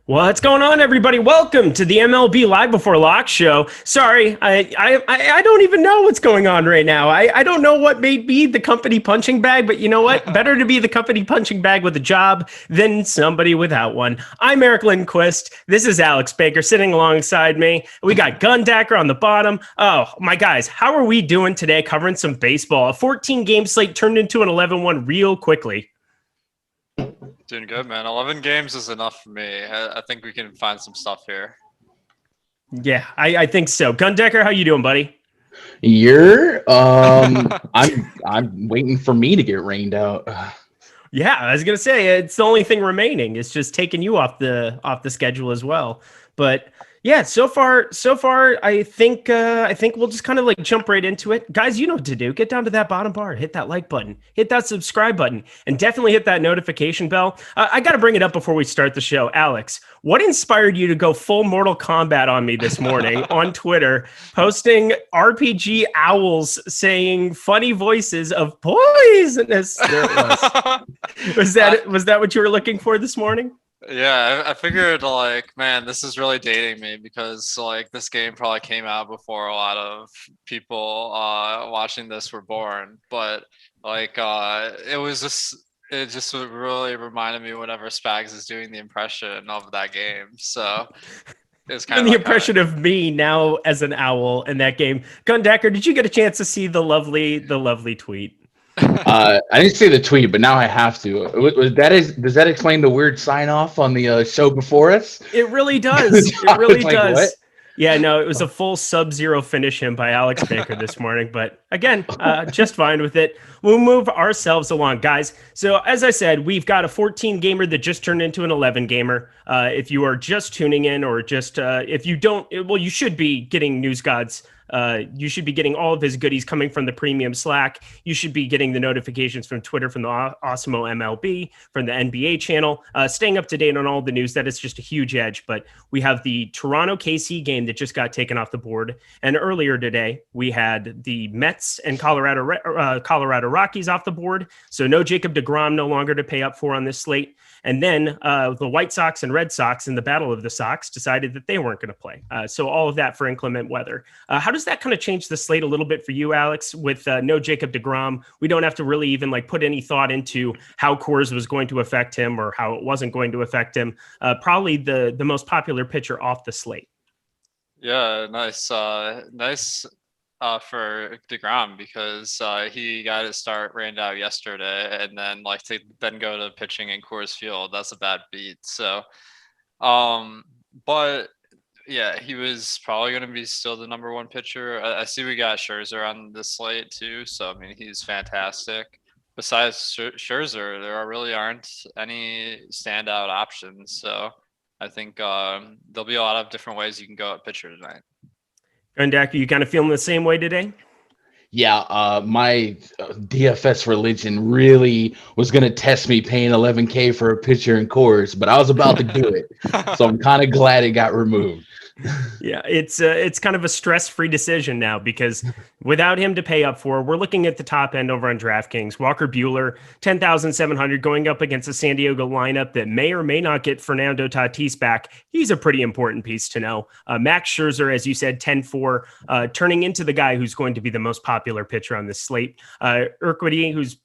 What's going on, everybody? Welcome to the MLB Live Before Lock show. Sorry, I don't even know what's going on right now. I don't know what made me the company punching bag, but you know what? Better to be the company punching bag with a job than somebody without one. I'm Eric Lindquist. This is Alex Baker sitting alongside me. We got Gundacker on the bottom. Oh, my guys, how are we doing today covering some baseball? A 14-game slate turned into an 11-1 real quickly. Doing good, man. 11 games is enough for me. I think we can find some stuff here. Yeah, I think so. Gundacker, how you doing, buddy? I'm waiting for me to get rained out. Yeah, I was gonna say it's the only thing remaining. It's just taking you off the schedule as well. But yeah, so far, I think we'll just kind of like jump right into it, guys. You know what to do. Get down to that bottom bar, hit that like button, hit that subscribe button, and definitely hit that notification bell. I got to bring it up before we start the show, Alex. What inspired you to go full Mortal Kombat on me this morning on Twitter, posting RPG owls saying funny voices of poisonous? There it was. Was that what you were looking for this morning? Yeah, I figured like, man, this is really dating me because like this game probably came out before a lot of people watching this were born. But like it just really reminded me whenever Spags is doing the impression of that game. So it's kind of the impression of me now as an owl in that game. Gundacker, did you get a chance to see the lovely tweet? I didn't see the tweet, but now I have to. Does that explain the weird sign off on the show before us? It really does. It really like, does. what? Yeah, no, it was a full Sub-Zero finish him by Alex Baker this morning. But again, just fine with it. We'll move ourselves along, guys. So as I said, we've got a 14 gamer that just turned into an 11 gamer. If you are just tuning in or just if you don't, well, you should be getting News Gods. You should be getting all of his goodies coming from the premium Slack. You should be getting the notifications from Twitter, from the Awesemo MLB, from the NBA channel, staying up to date on all the news. That is just a huge edge. But we have the Toronto KC game that just got taken off the board. And earlier today, we had the Mets and Colorado Rockies off the board. So no Jacob deGrom no longer to pay up for on this slate. And then the White Sox and Red Sox in the Battle of the Sox decided that they weren't going to play. So all of that for inclement weather. How does that kind of change the slate a little bit for you, Alex, with no Jacob deGrom? We don't have to really even like put any thought into how Coors was going to affect him or how it wasn't going to affect him. Probably the most popular pitcher off the slate. Yeah, nice for deGrom because he got his start rained out yesterday, and then like to then go to pitching in Coors Field, that's a bad beat. So, but yeah, he was probably going to be still the number one pitcher. I see we got Scherzer on the slate too, so I mean he's fantastic. Besides Scherzer, there really aren't any standout options. So I think there'll be a lot of different ways you can go at pitcher tonight. Gundacker, you kind of feeling the same way today? Yeah, my DFS religion really was going to test me paying $11K for a pitcher in Coors, but I was about to do it. So I'm kind of glad it got removed. Yeah, it's kind of a stress-free decision now because without him to pay up for, we're looking at the top end over on DraftKings. Walker Buehler, 10,700 going up against a San Diego lineup that may or may not get Fernando Tatis back. He's a pretty important piece to know. Max Scherzer, as you said, 10-4, turning into the guy who's going to be the most popular pitcher on this slate. Urquidy, who's,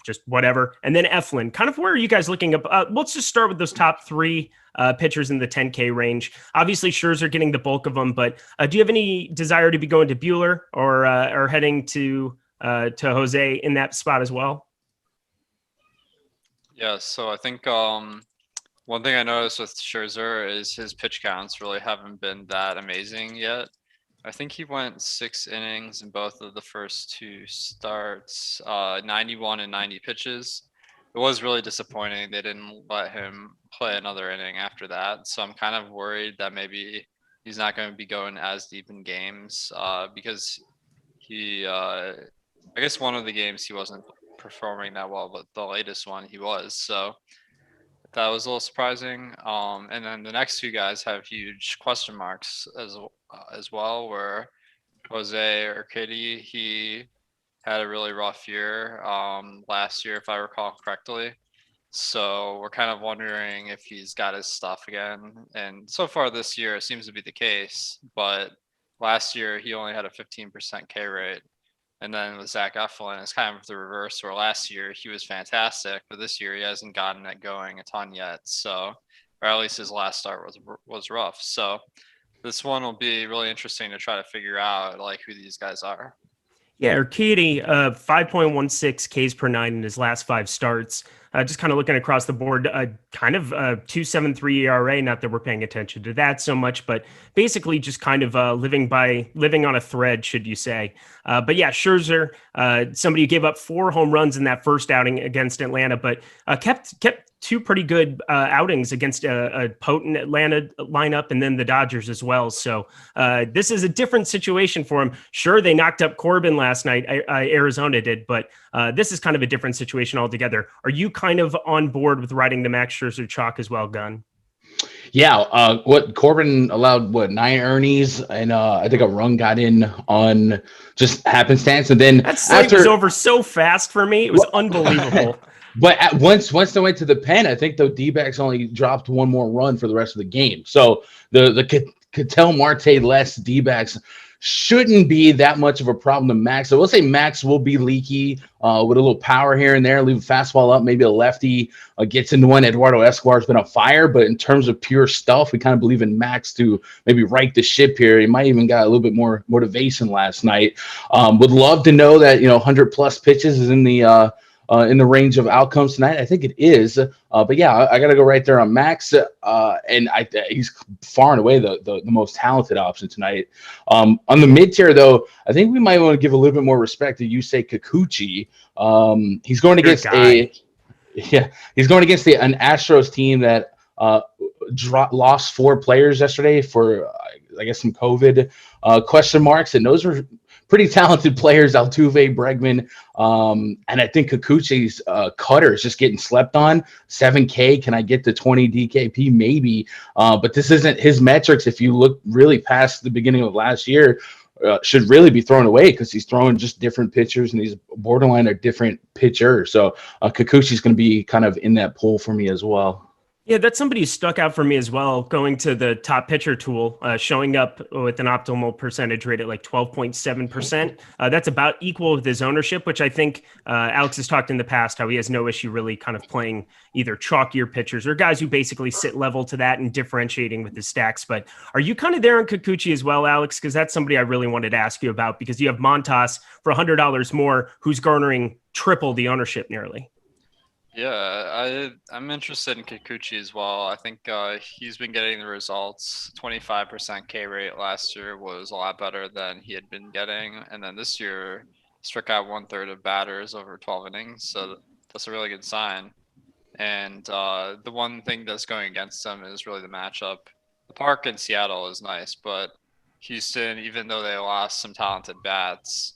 just whatever. And then Eflin. Kind of where are you guys looking up? Let's just start with those top three pitchers in the 10K range. Obviously, Scherzer getting the bulk of them, but do you have any desire to be going to Buehler or heading to Jose in that spot as well? Yeah, so I think one thing I noticed with Scherzer is his pitch counts really haven't been that amazing yet. I think he went 6 innings in both of the first two starts, 91 and 90 pitches. It was really disappointing. They didn't let him play another inning after that. So I'm kind of worried that maybe he's not going to be going as deep in games because I guess one of the games he wasn't performing that well, but the latest one he was. So that was a little surprising. And then the next two guys have huge question marks as well, where Jose Urquidy, he had a really rough year last year, if I recall correctly. So we're kind of wondering if he's got his stuff again. And so far this year, it seems to be the case. But last year, he only had a 15% K rate. And then with Zach Eflin, it's kind of the reverse, where last year he was fantastic, but this year he hasn't gotten it going a ton yet. So, or at least his last start was rough. So this one will be really interesting to try to figure out like who these guys are. Yeah, Urquidy, 5.16 Ks per nine in his last 5 starts. Just kind of looking across the board, kind of 2.73 ERA. Not that we're paying attention to that so much, but basically just kind of living on a thread, should you say? But yeah, Scherzer, somebody who gave up 4 home runs in that first outing against Atlanta, but kept 2 pretty good outings against a potent Atlanta lineup and then the Dodgers as well. So this is a different situation for him. Sure, they knocked up Corbin last night. Arizona did, but this is kind of a different situation altogether. Are you kind of on board with riding the Max Scherzer chalk as well, Gun? Yeah, what Corbin allowed, 9 earnings, and I think a run got in on just happenstance, and then that slate was over so fast for me. It was unbelievable. But once they went to the pen, I think the D-backs only dropped 1 more run for the rest of the game. So the Ketel Marte less D-backs shouldn't be that much of a problem to Max. So we'll say Max will be leaky with a little power here and there, leave a fastball up, maybe a lefty gets into one. Eduardo Escobar's been on fire, but in terms of pure stuff, we kind of believe in Max to maybe right the ship here. He might even got a little bit more motivation last night. Would love to know that 100 plus pitches is in the range of outcomes tonight. I think it is. But yeah, I got to go right there on Max. And he's far and away the most talented option tonight. On the mid-tier, though, I think we might want to give a little bit more respect to Yusei Kikuchi. He's going against an Astros team that lost 4 players yesterday for, I guess, some COVID question marks. And those were pretty talented players, Altuve, Bregman, and I think Kikuchi's cutter is just getting slept on. 7K, can I get to 20 DKP? Maybe, but this isn't his metrics. If you look really past the beginning of last year, should really be thrown away because he's throwing just different pitchers and these borderline are different pitchers. So Kikuchi's going to be kind of in that pool for me as well. Yeah, that's somebody who stuck out for me as well, going to the top pitcher tool, showing up with an optimal percentage rate at like 12.7%. That's about equal with his ownership, which I think Alex has talked in the past, how he has no issue really kind of playing either chalkier pitchers or guys who basically sit level to that and differentiating with his stacks. But are you kind of there on Kikuchi as well, Alex? Because that's somebody I really wanted to ask you about, because you have Montas for $100 more, who's garnering triple the ownership nearly. Yeah, I'm interested in Kikuchi as well. I think he's been getting the results. 25% K rate last year was a lot better than he had been getting. And then this year, struck out 1/3 of batters over 12 innings. So that's a really good sign. And the one thing that's going against him is really the matchup. The park in Seattle is nice, but Houston, even though they lost some talented bats,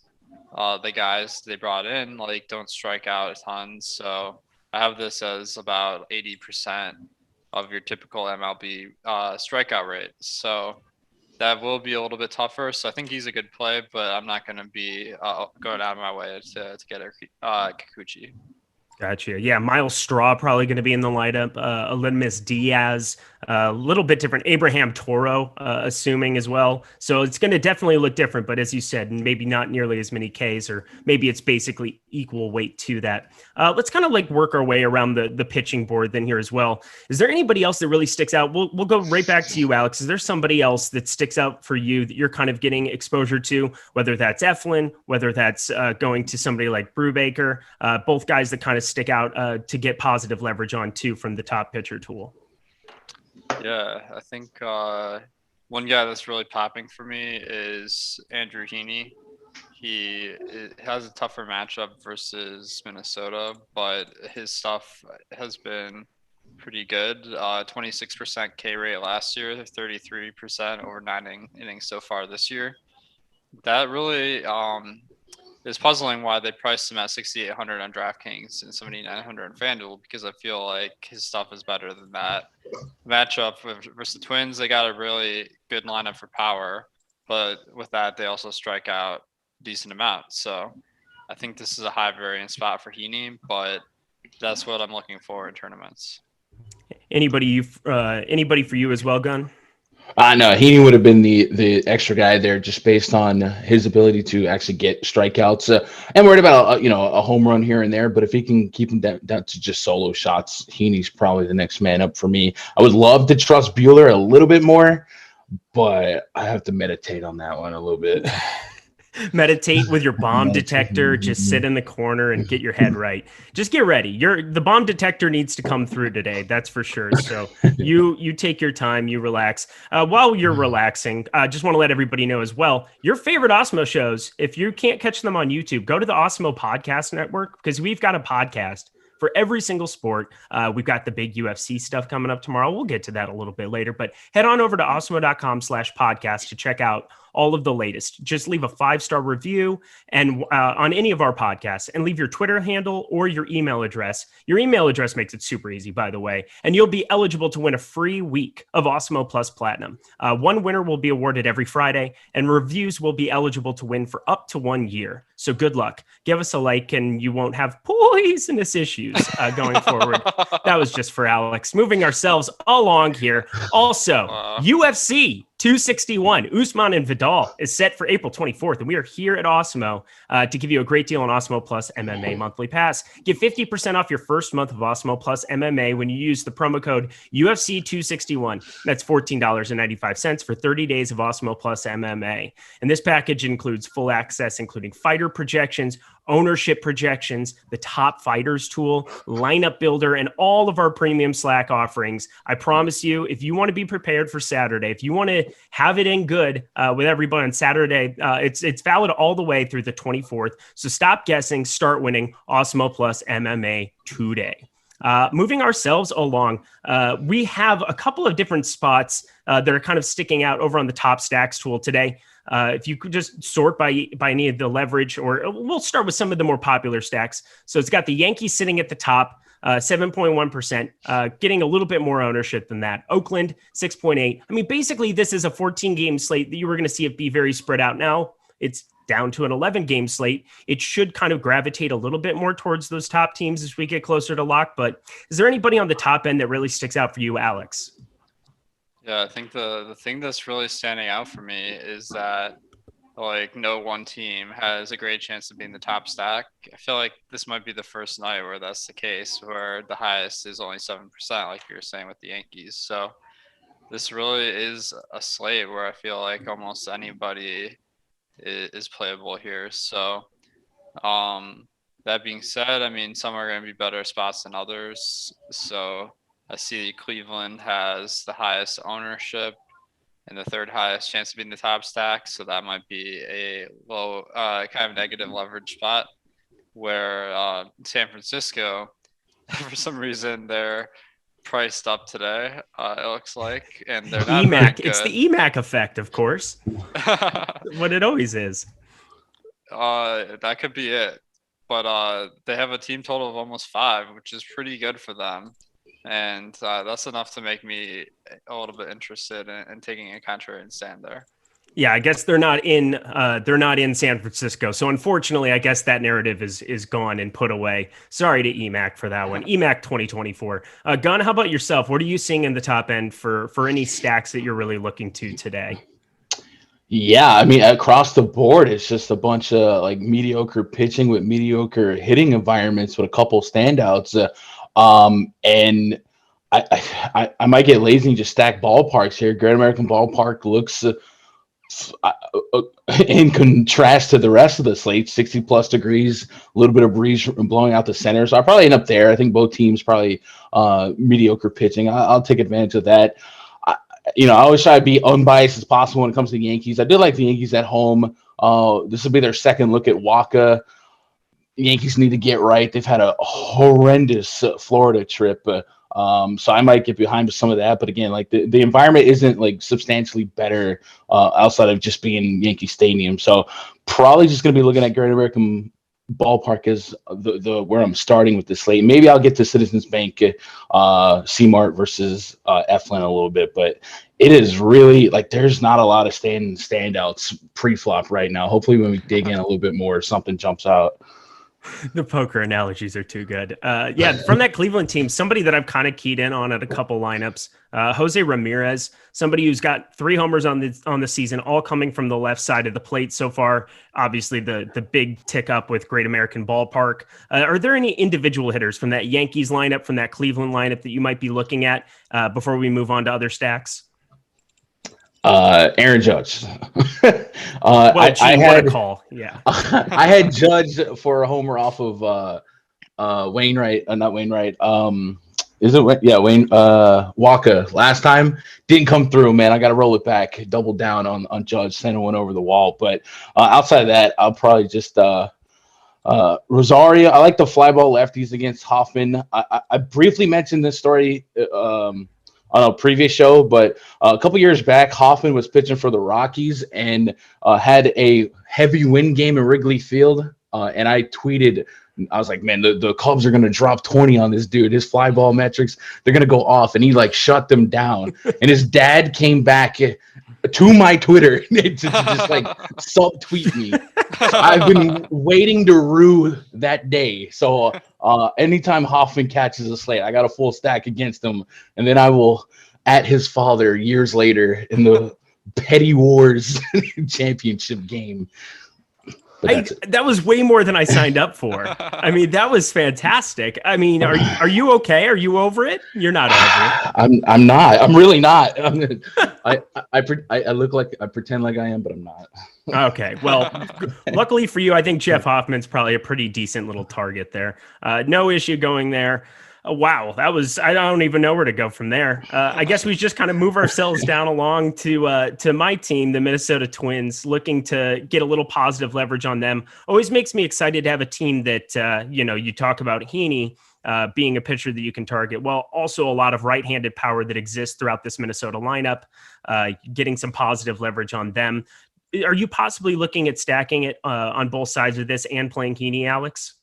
the guys they brought in don't strike out a ton. So I have this as about 80% of your typical MLB strikeout rate. So that will be a little bit tougher. So I think he's a good play, but I'm not going to be going out of my way to get Kikuchi. Gotcha. Yeah, Miles Straw probably going to be in the lineup. Lindquist Diaz, a little bit different. Abraham Toro, assuming as well. So it's going to definitely look different. But as you said, maybe not nearly as many Ks, or maybe it's basically equal weight to that. Let's kind of work our way around the pitching board then here as well. Is there anybody else that really sticks out? We'll go right back to you, Alex. Is there somebody else that sticks out for you that you're kind of getting exposure to, whether that's Eflin, whether that's going to somebody like Brubaker, both guys that kind of stick out to get positive leverage on too from the top pitcher tool? Yeah, I think one guy that's really popping for me is Andrew Heaney. He has a tougher matchup versus Minnesota, but his stuff has been pretty good. 26% K rate last year, 33% over 9 innings so far this year. That really is puzzling why they priced him at 6,800 on DraftKings and 7,900 on Fanduel, because I feel like his stuff is better than that. Matchup versus the Twins, they got a really good lineup for power, but with that, they also strike out a decent amount. So I think this is a high variance spot for Heaney, but that's what I'm looking for in tournaments. Anybody for you as well, Gun? No, Heaney would have been the extra guy there just based on his ability to actually get strikeouts. And worried about a home run here and there, but if he can keep him down to just solo shots, Heaney's probably the next man up for me. I would love to trust Buehler a little bit more, but I have to meditate on that one a little bit. Meditate with your bomb detector. Just sit in the corner and get your head right. Just get ready. The bomb detector needs to come through today. That's for sure. So you take your time, you relax. While you're relaxing, I just want to let everybody know as well, your favorite Awesemo shows, if you can't catch them on YouTube, go to the Awesemo Podcast Network, because we've got a podcast for every single sport. We've got the big UFC stuff coming up tomorrow. We'll get to that a little bit later, but head on over to awesemo.com/podcast to check out all of the latest. Just leave a 5-star review and on any of our podcasts, and leave your Twitter handle or your email address. Your email address makes it super easy, by the way, and you'll be eligible to win a free week of Awesemo Plus Platinum. One winner will be awarded every Friday, and reviews will be eligible to win for up to 1 year. So good luck. Give us a like and you won't have poisonous issues going forward. That was just for Alex. Moving ourselves along here. Also, UFC 261, Usman and Vidal is set for April 24th, and we are here at Awesemo to give you a great deal on Awesemo Plus MMA monthly pass. Get 50% off your first month of Awesemo Plus MMA when you use the promo code UFC 261. That's $14.95 for 30 days of Awesemo Plus MMA. And this package includes full access, including fighter projections, ownership projections, the top fighters tool, lineup builder, and all of our premium Slack offerings. I promise you, if you want to be prepared for Saturday, if you want to have it in good with everybody on Saturday, it's valid all the way through the 24th. So stop guessing, start winning Awesemo Plus MMA today. Moving ourselves along, we have a couple of different spots that are kind of sticking out over on the top stacks tool today. If you could just sort by any of the leverage, or we'll start with some of the more popular stacks. So it's got the Yankees sitting at the top, 7.1%, getting a little bit more ownership than that. Oakland, 6.8. I mean, basically, this is a 14-game slate that you were going to see it be very spread out. Now it's down to an 11-game slate. It should kind of gravitate a little bit more towards those top teams as we get closer to lock. But is there anybody on the top end that really sticks out for you, Alex? Yeah, I think the thing that's really standing out for me is that like no one team has a great chance of being the top stack. I feel like this might be the first night where that's the case, where the highest is only 7%, like you were saying with the Yankees. So this really is a slate where I feel like almost anybody is playable here. So that being said, I mean, some are going to be better spots than others. So I see Cleveland has the highest ownership and the third highest chance of being the top stack. So that might be a low, kind of negative leverage spot, where San Francisco, for some reason, they're priced up today, it looks like. And they're not EMAC. It's the EMAC effect, of course. What it always is. That could be it. But they have a team total of almost 5, which is pretty good for them. And that's enough to make me a little bit interested in taking a contrarian stand there. Yeah, I guess they're not in San Francisco. So unfortunately, I guess that narrative is gone and put away. Sorry to EMAC for that one. EMAC 2024. Gun, how about yourself? What are you seeing in the top end for any stacks that you're really looking to today? Yeah, I mean, across the board, it's just a bunch of like mediocre pitching with mediocre hitting environments with a couple standouts. And I might get lazy and just stack ballparks here. Great American Ballpark looks in contrast to the rest of the slate, 60 plus degrees, a little bit of breeze blowing out the center. So I'll probably end up there. I think both teams probably mediocre pitching. I'll take advantage of that. I always try to be unbiased as possible when it comes to the Yankees. I did like the Yankees at home. This will be their second look at Waka. Yankees need to get right. They've had a horrendous Florida trip. So I might get behind with some of that. But again, like the environment isn't like substantially better outside of just being Yankee Stadium. So probably just going to be looking at Great American Ballpark as the where I'm starting with the slate. Maybe I'll get to Citizens Bank, C-Mart versus Eflin a little bit. But it is really like there's not a lot of standouts pre-flop right now. Hopefully when we dig in a little bit more, something jumps out. The poker analogies are too good. Yeah, from that Cleveland team, somebody that I've kind of keyed in on at a couple lineups, Jose Ramirez, somebody who's got 3 homers on the season, all coming from the left side of the plate so far. Obviously, the big tick up with Great American Ballpark. Are there any individual hitters from that Yankees lineup, from that Cleveland lineup that you might be looking at before we move on to other stacks? Aaron Judge. What a call. Yeah. I had Judge for a homer off of Wainwright, not Wainwright. Is it? Yeah, Waka. Last time didn't come through, man. I got to roll it back, double down on Judge, sending one over the wall. But outside of that, I'll probably just Rosario. I like the fly ball lefties against Hoffman. I briefly mentioned this story on a previous show, but a couple years back, Hoffman was pitching for the Rockies and had a heavy wind game in Wrigley Field. And I tweeted, I was like, man, the Cubs are going to drop 20 on this dude. His fly ball metrics, they're going to go off. And he like shut them down. And his dad came back to my Twitter to just like subtweet me. I've been waiting to rue that day. So anytime Hoffman catches a slate, I got a full stack against him. And then I will at his father years later in the Petty Wars championship game. That was way more than I signed up for. I mean, that was fantastic. I mean, are you okay? Are you over it? You're not over it. I'm not. I'm really not. I look like I pretend like I am, but I'm not. Okay. Well, luckily for you, I think Jeff Hoffman's probably a pretty decent little target there. No issue going there. Wow, I don't even know where to go from there. I guess we just kind of move ourselves down along to my team, the Minnesota Twins, looking to get a little positive leverage on them. Always makes me excited to have a team that, you talk about Heaney being a pitcher that you can target. Well, also a lot of right-handed power that exists throughout this Minnesota lineup, getting some positive leverage on them. Are you possibly looking at stacking it on both sides of this and playing Heaney, Alex?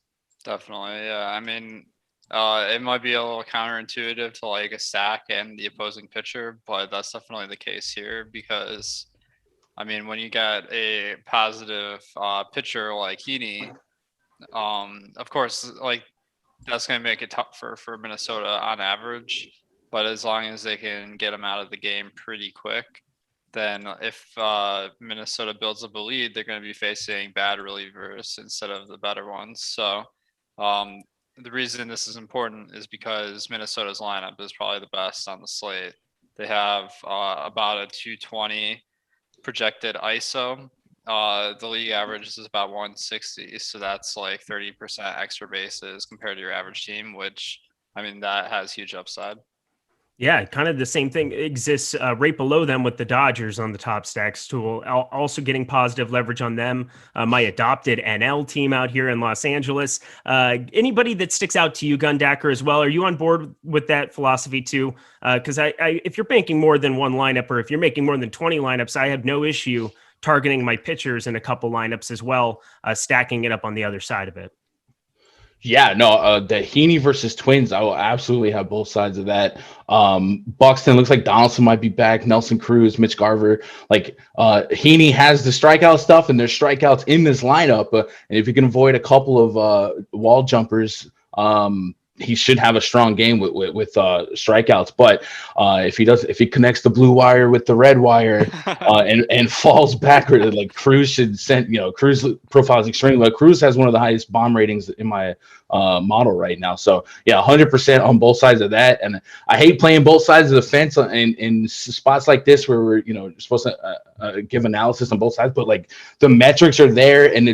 Definitely, yeah. I mean, it might be a little counterintuitive to like a stack and the opposing pitcher, but that's definitely the case here because, I mean, when you got a positive pitcher like Heaney, of course, like that's going to make it tougher for Minnesota on average. But as long as they can get him out of the game pretty quick, then if Minnesota builds up a lead, they're going to be facing bad relievers instead of the better ones. So, the reason this is important is because Minnesota's lineup is probably the best on the slate. They have about a 220 projected ISO. The league average is about 160. So that's like 30% extra bases compared to your average team, which, I mean, that has huge upside. Yeah, kind of the same thing exists right below them with the Dodgers on the top stacks tool. Also getting positive leverage on them. My adopted NL team out here in Los Angeles. Anybody that sticks out to you, Gundacker, as well? Are you on board with that philosophy too? Because if you're banking more than one lineup, or if you're making more than 20 lineups, I have no issue targeting my pitchers in a couple lineups as well, stacking it up on the other side of it. Yeah, no, the Heaney versus Twins, I will absolutely have both sides of that. Buxton looks like Donaldson might be back. Nelson Cruz, Mitch Garver. Like Heaney has the strikeout stuff, and there's strikeouts in this lineup. And if you can avoid a couple of wall jumpers, he should have a strong game with strikeouts. But if he connects the blue wire with the red wire and falls backward, like Cruz should send, Cruz profile is extremely low. Cruz has one of the highest bomb ratings in my model right now. So yeah, 100% on both sides of that. And I hate playing both sides of the fence in spots like this where we're, supposed to give analysis on both sides, but like the metrics are there. And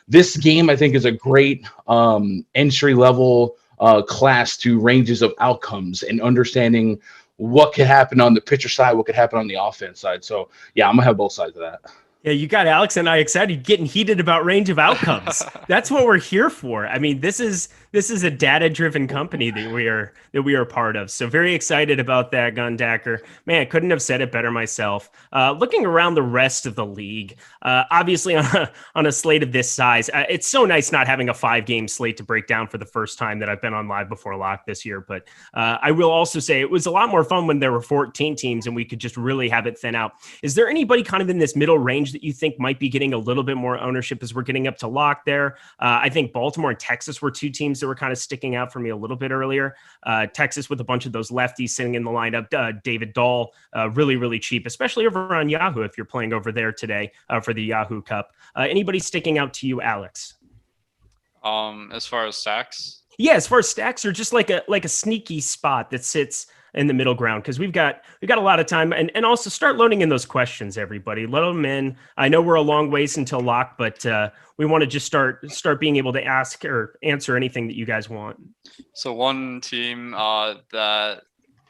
this game, I think, is a great entry level class to ranges of outcomes and understanding what could happen on the pitcher side, what could happen on the offense side. So yeah, I'm gonna have both sides of that. Yeah, you got Alex and I excited, getting heated about range of outcomes. That's what we're here for. I mean, this is a data-driven company that we are part of. So very excited about that, Gundacker. Man, I couldn't have said it better myself. Looking around the rest of the league, obviously on a slate of this size, it's so nice not having a 5-game slate to break down for the first time that I've been on Live Before Lock this year. But I will also say it was a lot more fun when there were 14 teams and we could just really have it thin out. Is there anybody kind of in this middle range range that you think might be getting a little bit more ownership as we're getting up to lock there? I think Baltimore and Texas were two teams that were kind of sticking out for me a little bit earlier. Texas with a bunch of those lefties sitting in the lineup. David Dahl, really, really cheap, especially over on Yahoo if you're playing over there today for the Yahoo Cup. Anybody sticking out to you, Alex? As far as stacks? Yeah, as far as stacks, or just like a sneaky spot that sits in the middle ground, because we've got a lot of time, and also start loading in those questions, everybody. Let them in. I know we're a long ways until lock, but we want to just start being able to ask or answer anything that you guys want. So one team that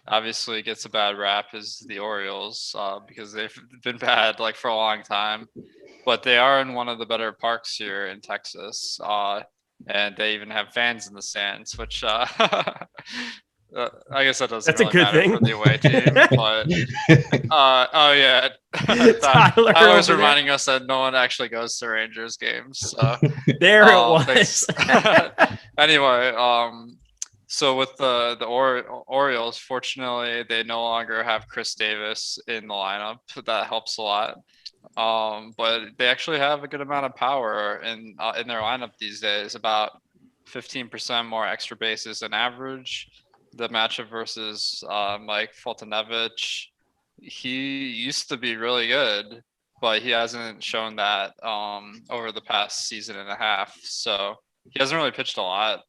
obviously gets a bad rap is the Orioles, because they've been bad like for a long time, but they are in one of the better parks here in Texas, and they even have fans in the stands, which I guess that doesn't really matter for the away team. But oh yeah, Tyler's reminding us that no one actually goes to Rangers games. So there it was. Anyway, so with the Orioles, fortunately, they no longer have Chris Davis in the lineup. That helps a lot. But they actually have a good amount of power in their lineup these days. About 15% more extra bases than average. The matchup versus Mike Foltynewicz, he used to be really good, but he hasn't shown that over the past season and a half. So he hasn't really pitched a lot,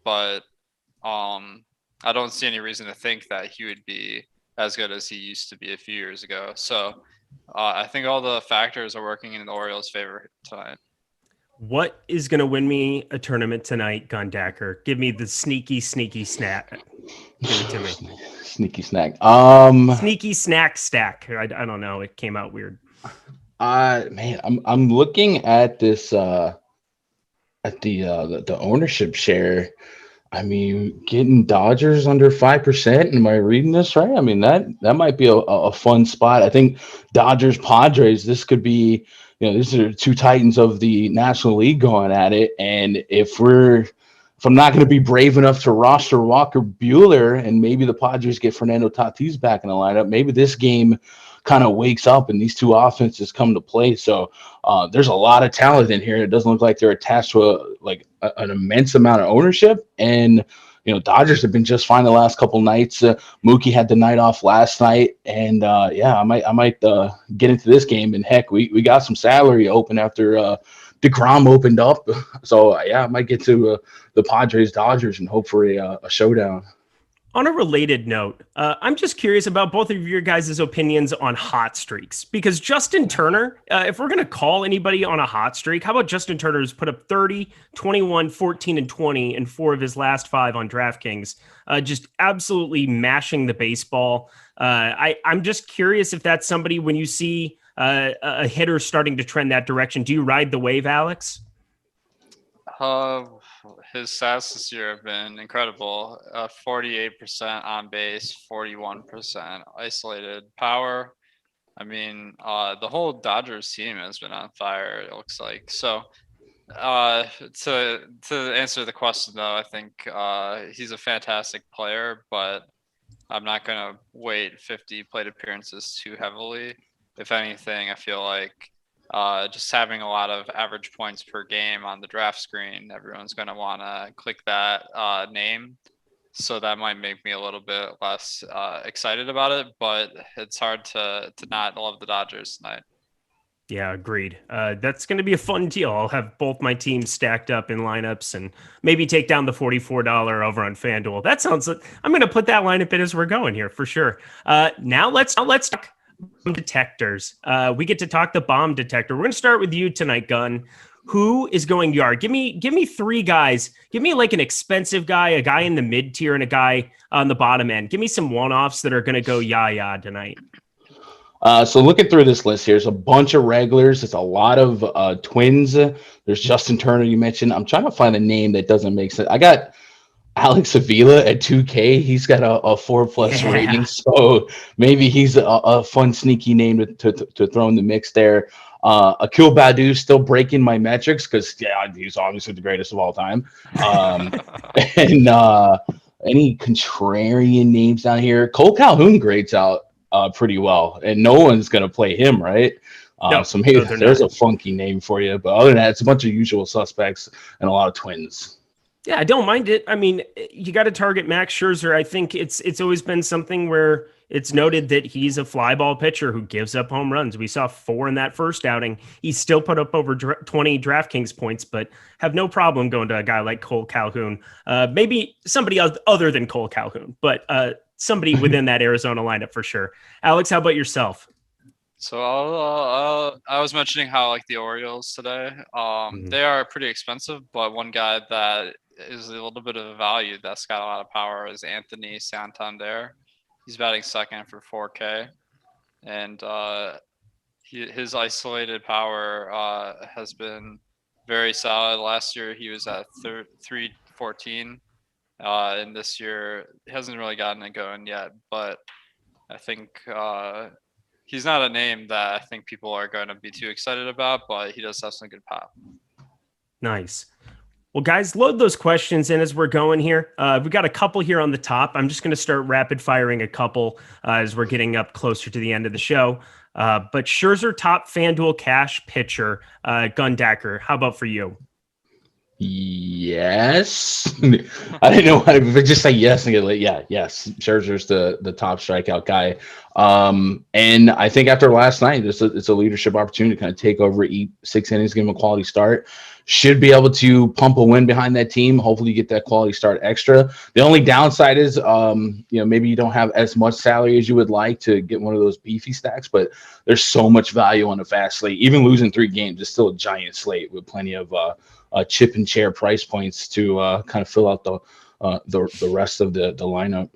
but I don't see any reason to think that he would be as good as he used to be a few years ago. So I think all the factors are working in the Orioles' favor tonight. What is going to win me a tournament tonight, Gundacker? Give me the sneaky snack. Give it to me. Sneaky snack. Sneaky snack stack. I don't know. It came out weird. Man, I'm looking at this at the ownership share. I mean, getting Dodgers under 5%. Am I reading this right? I mean, that might be a fun spot. I think Dodgers Padres. This could be. These are two titans of the National League going at it. And if I'm not going to be brave enough to roster Walker Buehler, and maybe the Padres get Fernando Tatis back in the lineup, maybe this game kind of wakes up and these two offenses come to play. So there's a lot of talent in here. It doesn't look like they're attached to an immense amount of ownership. And Dodgers have been just fine the last couple nights. Mookie had the night off last night, and I might get into this game. And heck, we got some salary open after DeGrom opened up, so I might get to the Padres Dodgers and hope for a showdown. On a related note, I'm just curious about both of your guys' opinions on hot streaks, because Justin Turner, if we're going to call anybody on a hot streak, how about Justin Turner who's put up 30, 21, 14, and 20 in 4 of his last 5 on DraftKings, just absolutely mashing the baseball. I'm just curious if that's somebody, when you see a hitter starting to trend that direction, do you ride the wave, Alex? His stats this year have been incredible. 48% on base, 41% isolated power. I mean, the whole Dodgers team has been on fire, it looks like. So to answer the question, though, I think he's a fantastic player, but I'm not going to weight 50 plate appearances too heavily. If anything, I feel like just having a lot of average points per game on the draft screen, everyone's going to want to click that name. So that might make me a little bit less excited about it, but it's hard to not love the Dodgers tonight. Yeah, agreed. That's going to be a fun deal. I'll have both my teams stacked up in lineups and maybe take down the $44 over on Fanduel. That sounds like I'm going to put that lineup in as we're going here for sure. Now let's talk bomb detectors. We get to talk the bomb detector. We're going to start with you tonight, Gun. Who is going yard? Give me 3 guys. Give me like an expensive guy, a guy in the mid tier, and a guy on the bottom end. Give me some one-offs that are going to go yah tonight. So looking through this list here, there's a bunch of regulars. It's a lot of twins. There's Justin Turner you mentioned. I'm trying to find a name that doesn't make sense. I got Alex Avila at 2K. He's got a 4+ rating, so maybe he's a fun, sneaky name to throw in the mix there. Akil Badu still breaking my metrics because he's obviously the greatest of all time. And any contrarian names down here? Cole Calhoun grades out pretty well, and no one's gonna play him, right? No, So maybe they're there's not. a funky name for you. But other than that, it's a bunch of usual suspects and a lot of twins. Yeah, I don't mind it. I mean, you got to target Max Scherzer. I think it's always been something where it's noted that he's a fly ball pitcher who gives up home runs. We saw 4 in that first outing. He still put up over 20 DraftKings points, but have no problem going to a guy like Cole Calhoun. Maybe somebody other than Cole Calhoun, but somebody within that Arizona lineup for sure. Alex, how about yourself? So I was mentioning how like the Orioles today, they are pretty expensive, but one guy that is a little bit of a value that's got a lot of power is Anthony Santander. He's batting second for 4K, and his isolated power has been very solid. Last year he was at 314, and this year he hasn't really gotten it going yet. But I think he's not a name that I think people are going to be too excited about, but he does have some good pop. Nice. Well, guys, load those questions in as we're going here. We've got a couple here on the top. I'm just going to start rapid firing a couple as we're getting up closer to the end of the show. But Scherzer, top FanDuel cash pitcher, Gundacker. How about for you? Yes. I didn't know how to just say yes and get like, yes. Scherzer's the top strikeout guy. And I think after last night, it's a leadership opportunity to kind of take over, eat 6 innings, give him a quality start. Should be able to pump a win behind that team. Hopefully you get that quality start extra. The only downside is, maybe you don't have as much salary as you would like to get one of those beefy stacks, but there's so much value on a fast slate. Even losing 3 games is still a giant slate with plenty of chip and chair price points to kind of fill out the rest of the lineup.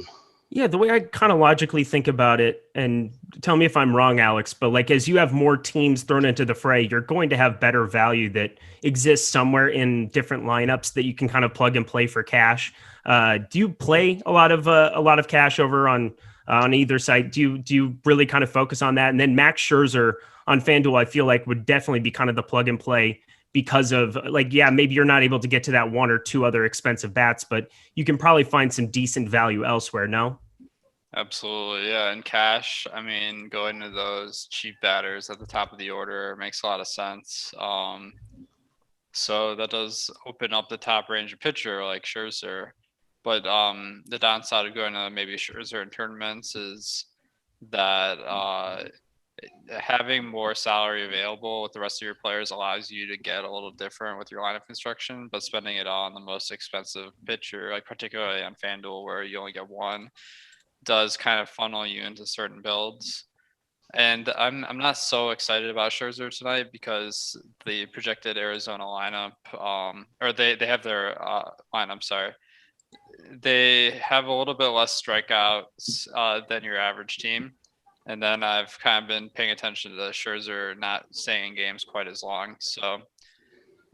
Yeah, the way I kind of logically think about it, and tell me if I'm wrong, Alex, but like as you have more teams thrown into the fray, you're going to have better value that exists somewhere in different lineups that you can kind of plug and play for cash. Do you play a lot of cash over on either side? Do you really kind of focus on that? And then Max Scherzer on FanDuel, I feel like would definitely be kind of the plug and play because of maybe you're not able to get to that 1 or 2 other expensive bats, but you can probably find some decent value elsewhere. No? Absolutely. Yeah. And cash, I mean, going to those cheap batters at the top of the order makes a lot of sense. So that does open up the top range of pitcher like Scherzer. But the downside of going to maybe Scherzer in tournaments is that having more salary available with the rest of your players allows you to get a little different with your lineup construction, but spending it all on the most expensive pitcher, like particularly on FanDuel where you only get one, does kind of funnel you into certain builds. And I'm not so excited about Scherzer tonight because the projected Arizona lineup, or they have their lineup, sorry. They have a little bit less strikeouts than your average team. And then I've kind of been paying attention to Scherzer not staying in games quite as long. So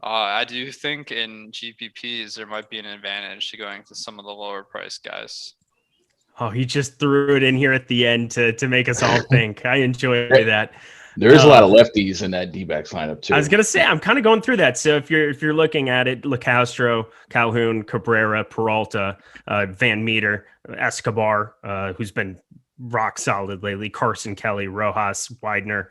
I do think in GPPs, there might be an advantage to going to some of the lower price guys. Oh, he just threw it in here at the end to make us all think. I enjoy that. There is a lot of lefties in that D-backs lineup too. I was gonna say I'm kind of going through that. So if you're looking at it, LeCastro, Calhoun, Cabrera, Peralta, Van Meter, Escobar, who's been rock solid lately, Carson Kelly, Rojas, Widener.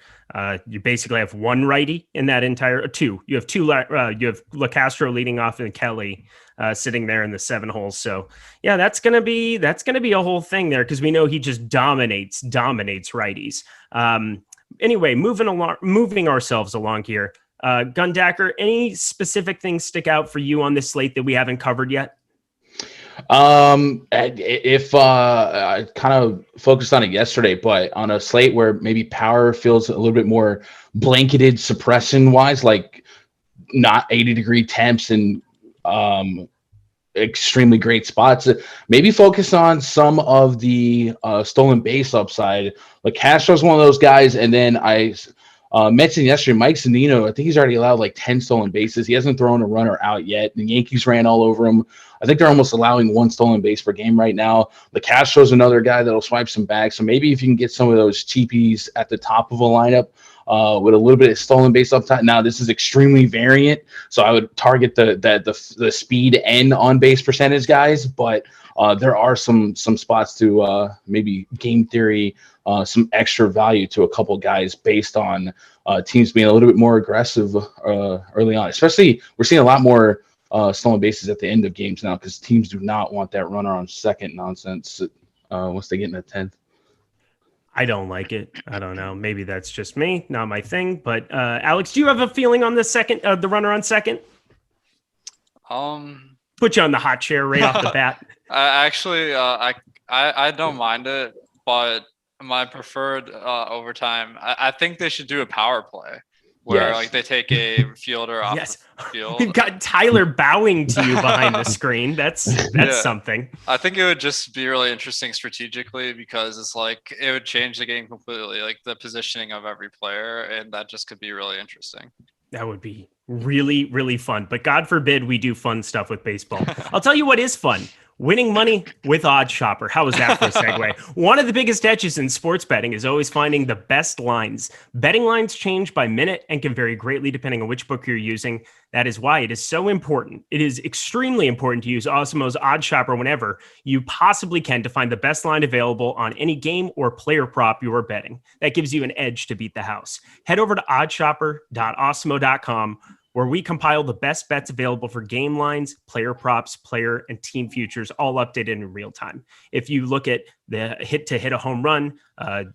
You basically have one righty in that entire 2. You have 2. You have LeCastro leading off and Kelly sitting there in the 7 holes. So yeah, that's gonna be a whole thing there because we know he just dominates righties. Anyway, moving ourselves along here. Gundacker, any specific things stick out for you on this slate that we haven't covered yet? If I kind of focused on it yesterday, but on a slate where maybe power feels a little bit more blanketed suppression wise, like not 80-degree temps and extremely great spots, maybe focus on some of the stolen base upside. Like Castro's one of those guys, and then I mentioned yesterday Mike Zunino. I think he's already allowed like 10 stolen bases. He hasn't thrown a runner out yet. The Yankees ran all over him. I think they're almost allowing 1 stolen base per game right now. The Castro's another guy that'll swipe some bags. So maybe if you can get some of those cheapies at the top of a lineup, with a little bit of stolen base upside. Now this is extremely variant, so I would target the speed and on base percentage guys, but there are some spots to maybe game theory, some extra value to a couple guys based on teams being a little bit more aggressive early on. Especially, we're seeing a lot more stolen bases at the end of games now because teams do not want that runner on second nonsense once they get in the 10th. I don't like it. I don't know. Maybe that's just me, not my thing. But Alex, do you have a feeling on the second, the runner on second? Put you on the hot chair right off the bat. I don't mind it, but my preferred overtime, I think they should do a power play where like they take a fielder off the field. We've got Tyler bowing to you behind the screen. That's something. I think it would just be really interesting strategically because it's like it would change the game completely, like the positioning of every player, and that just could be really interesting. That would be really, really fun. But God forbid we do fun stuff with baseball. I'll tell you what is fun. Winning money with Odds Shopper. How was that for a segue? One of the biggest edges in sports betting is always finding the best lines. Betting lines change by minute and can vary greatly depending on which book you're using. That is why it is so important. It is extremely important to use Awesemo's Odds Shopper whenever you possibly can to find the best line available on any game or player prop you are betting. That gives you an edge to beat the house. Head over to oddshopper.awesemo.com where we compile the best bets available for game lines, player props, player and team futures, all updated in real time. If you look at the hit to hit a home run,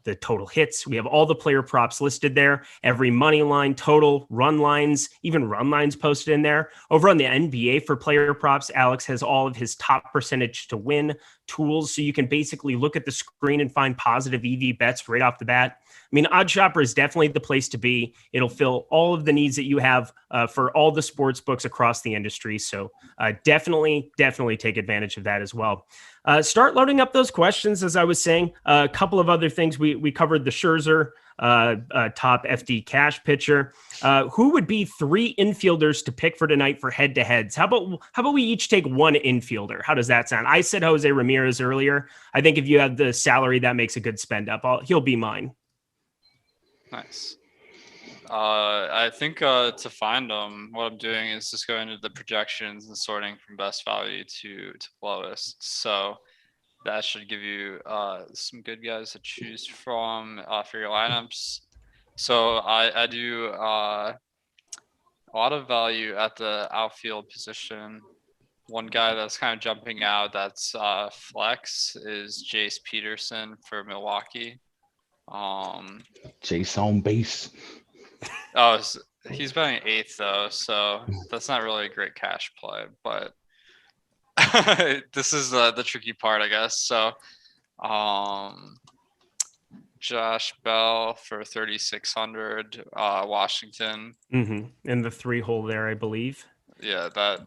the total hits, we have all the player props listed there, every money line, total, run lines, even run lines posted in there. Over on the NBA for player props, Alex has all of his top percentage to win tools, so you can basically look at the screen and find positive EV bets right off the bat. I mean, Odd Shopper is definitely the place to be. It'll fill all of the needs that you have for all the sports books across the industry. So definitely take advantage of that as well. Start loading up those questions. As I was saying, a couple of other things. We covered the Scherzer top FD cash pitcher. Who would be 3 infielders to pick for tonight for head-to-heads? How about we each take one infielder? How does that sound? I said Jose Ramirez earlier. I think if you have the salary, that makes a good spend up. He'll be mine. Nice. I think to find them, what I'm doing is just going to the projections and sorting from best value to lowest. So that should give you some good guys to choose from for your lineups. So I do a lot of value at the outfield position. One guy that's kind of jumping out that's flex is Jace Peterson for Milwaukee. Jace on base. Oh, he's batting 8th though, so that's not really a great cash play. But this is the tricky part, I guess. So, Josh Bell for 3,600, Washington. In the 3-hole there, I believe. Yeah, that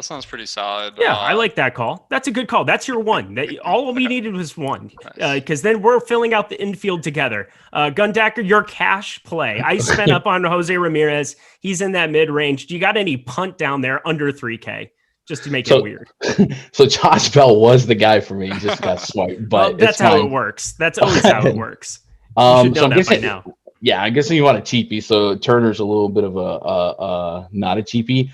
sounds pretty solid. Yeah, I like that call. That's a good call. That's your one. All we needed was one, because then we're filling out the infield together. Gundacker, your cash play. I spent up on Jose Ramirez. He's in that mid-range. Do you got any punt down there under 3K? Just to make it weird. So Josh Bell was the guy for me. He just got swiped. But that's how it works. That's always how it works. You should know that by now. Yeah, I guess you want a cheapie. So Turner's a little bit of a not a cheapie.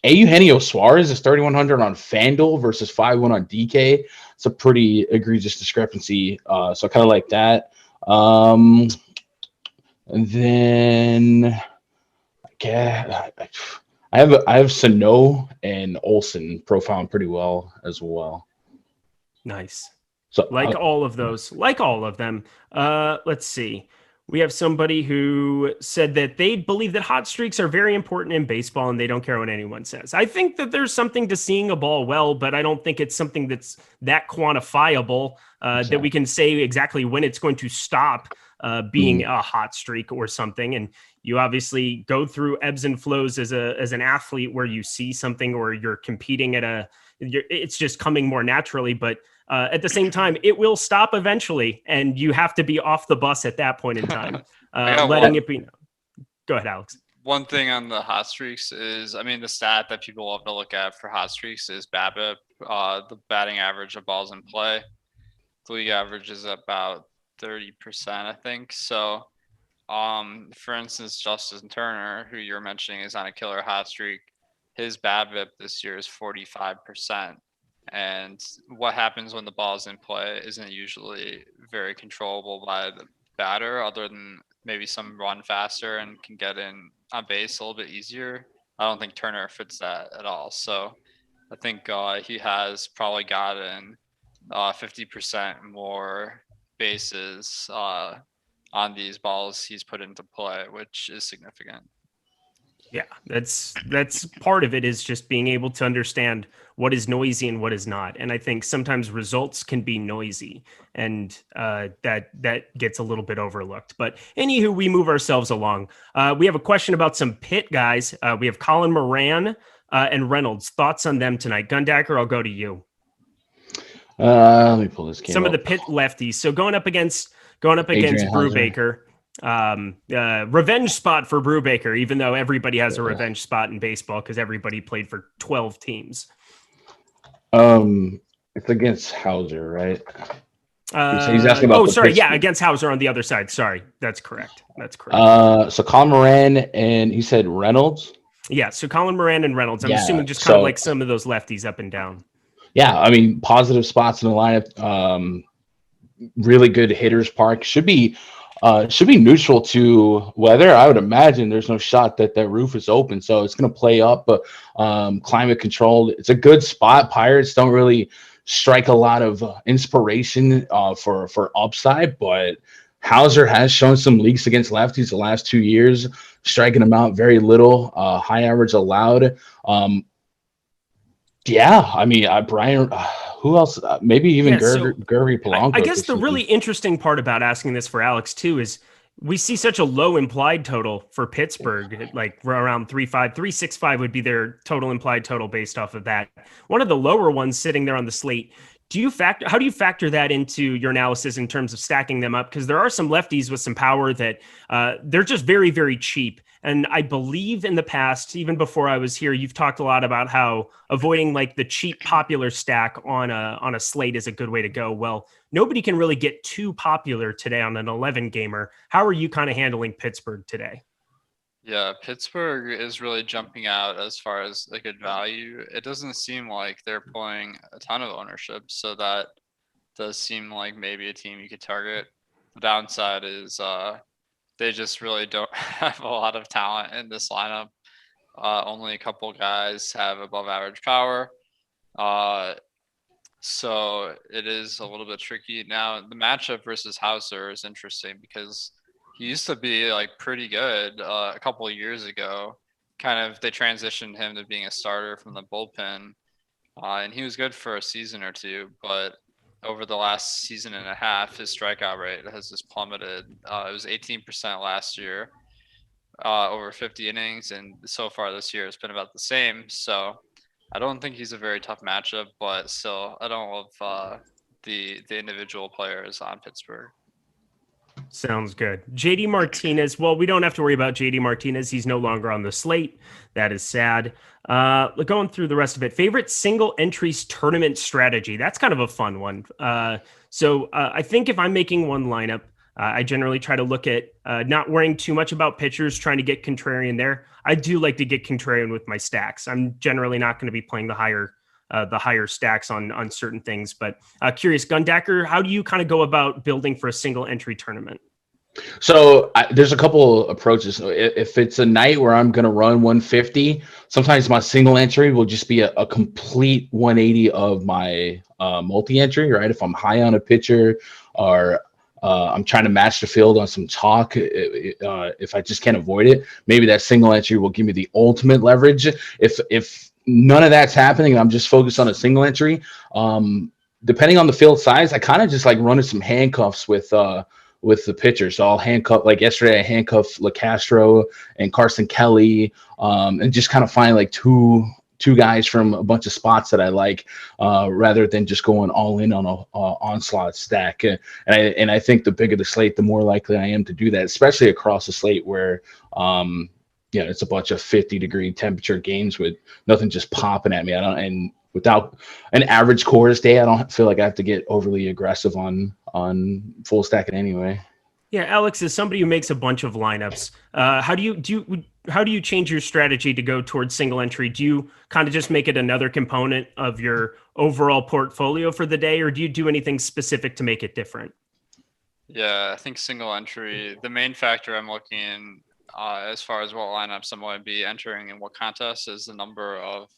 Eugenio Suarez is 3,100 on Fanduel versus 5-1 on DK. It's a pretty egregious discrepancy. So I kind of like that. And then I have Sano and Olsen profiling pretty well as well. Nice. So all of those, like all of them. Let's see. We have somebody who said that they believe that hot streaks are very important in baseball and they don't care what anyone says. I think that there's something to seeing a ball well, but I don't think it's something that's that quantifiable that we can say exactly when it's going to stop being a hot streak or something. And you obviously go through ebbs and flows as an athlete where you see something or you're competing it's just coming more naturally, but at the same time, it will stop eventually, and you have to be off the bus at that point in time. Letting it be. Go ahead, Alex. One thing on the hot streaks is, the stat that people love to look at for hot streaks is BABIP, the batting average of balls in play. The league average is about 30%, I think. So For instance, Justin Turner, who you're mentioning is on a killer hot streak, his BABIP this year is 45%. And what happens when the ball's in play isn't usually very controllable by the batter, other than maybe some run faster and can get in on base a little bit easier. I don't think Turner fits that at all. So I think he has probably gotten 50% more bases on these balls he's put into play, which is significant. Yeah, that's part of it, is just being able to understand what is noisy and what is not. And I think sometimes results can be noisy, and that gets a little bit overlooked. But anywho, we move ourselves along. We have a question about some Pitt guys. We have Colin Moran and Reynolds. Thoughts on them tonight? Gundacker, I'll go to you. Let me pull this game Some up. of the Pitt lefties. So going up against Brubaker. Revenge spot for Brubaker, even though everybody has a revenge spot in baseball because everybody played for 12 teams. It's against Hauser, right? He's asking about against Hauser on the other side. Sorry, that's correct. So Colin Moran and he said Reynolds. Yeah, so Colin Moran and Reynolds. I'm assuming just kind of like some of those lefties up and down. Yeah, I mean, positive spots in the lineup. Really good hitters park. Should be neutral to weather. I would imagine there's no shot that roof is open, so it's going to play up. But climate controlled. It's a good spot. Pirates don't really strike a lot of inspiration for upside, but Hauser has shown some leaks against lefties the last 2 years, striking them out very little. High average allowed. Yeah, I mean, Brian. Who else? Maybe even Gurvey Polanco. I guess the really interesting part about asking this for Alex too is we see such a low implied total for Pittsburgh, like around 3.5, 3.65 would be their total implied total based off of that. One of the lower ones sitting there on the slate. How do you factor that into your analysis in terms of stacking them up? Because there are some lefties with some power that they're just very, very cheap. And I believe in the past, even before I was here, you've talked a lot about how avoiding like the cheap popular stack on a slate is a good way to go. Well, nobody can really get too popular today on an 11 gamer. How are you kind of handling Pittsburgh today? Yeah, Pittsburgh is really jumping out as far as a good value. It doesn't seem like they're pulling a ton of ownership, so that does seem like maybe a team you could target. The downside is they just really don't have a lot of talent in this lineup. Only a couple guys have above average power. So it is a little bit tricky. Now, the matchup versus Hauser is interesting because he used to be like pretty good a couple of years ago. Kind of they transitioned him to being a starter from the bullpen. And he was good for a season or two, but over the last season and a half, his strikeout rate has just plummeted. It was 18% last year, over 50 innings, and so far this year it's been about the same. So I don't think he's a very tough matchup, but still, I don't love the individual players on Pittsburgh. Sounds good. JD Martinez. Well, we don't have to worry about JD Martinez. He's no longer on the slate. That is sad. Going through the rest of it. Favorite single entries tournament strategy. That's kind of a fun one. So I think if I'm making one lineup, I generally try to look at not worrying too much about pitchers, trying to get contrarian there. I do like to get contrarian with my stacks. I'm generally not going to be playing the higher stacks on certain things, but curious, Gundacker, how do you kind of go about building for a single entry tournament? So there's a couple approaches. If it's a night where I'm going to run 150, sometimes my single entry will just be a complete 180 of my multi-entry, right? If I'm high on a pitcher or I'm trying to match the field on some chalk, if I just can't avoid it, maybe that single entry will give me the ultimate leverage. If none of that's happening and I'm just focused on a single entry, depending on the field size, I kind of just like running some handcuffs with the pitcher. So I'll handcuff, like yesterday I handcuffed LeCastro and Carson Kelly, and just kind of find like two guys from a bunch of spots that I like, rather than just going all in on a onslaught stack. And I think the bigger the slate, the more likely I am to do that, especially across the slate where it's a bunch of 50-degree temperature games with nothing just popping at me. And without an average chorus day, I don't feel like I have to get overly aggressive on full stacking anyway. Yeah, Alex, as somebody who makes a bunch of lineups, how do you change your strategy to go towards single entry? Do you kind of just make it another component of your overall portfolio for the day, or do you do anything specific to make it different? Yeah, I think single entry, the main factor I'm looking as far as what lineups I'm going to be entering in what contest is the number of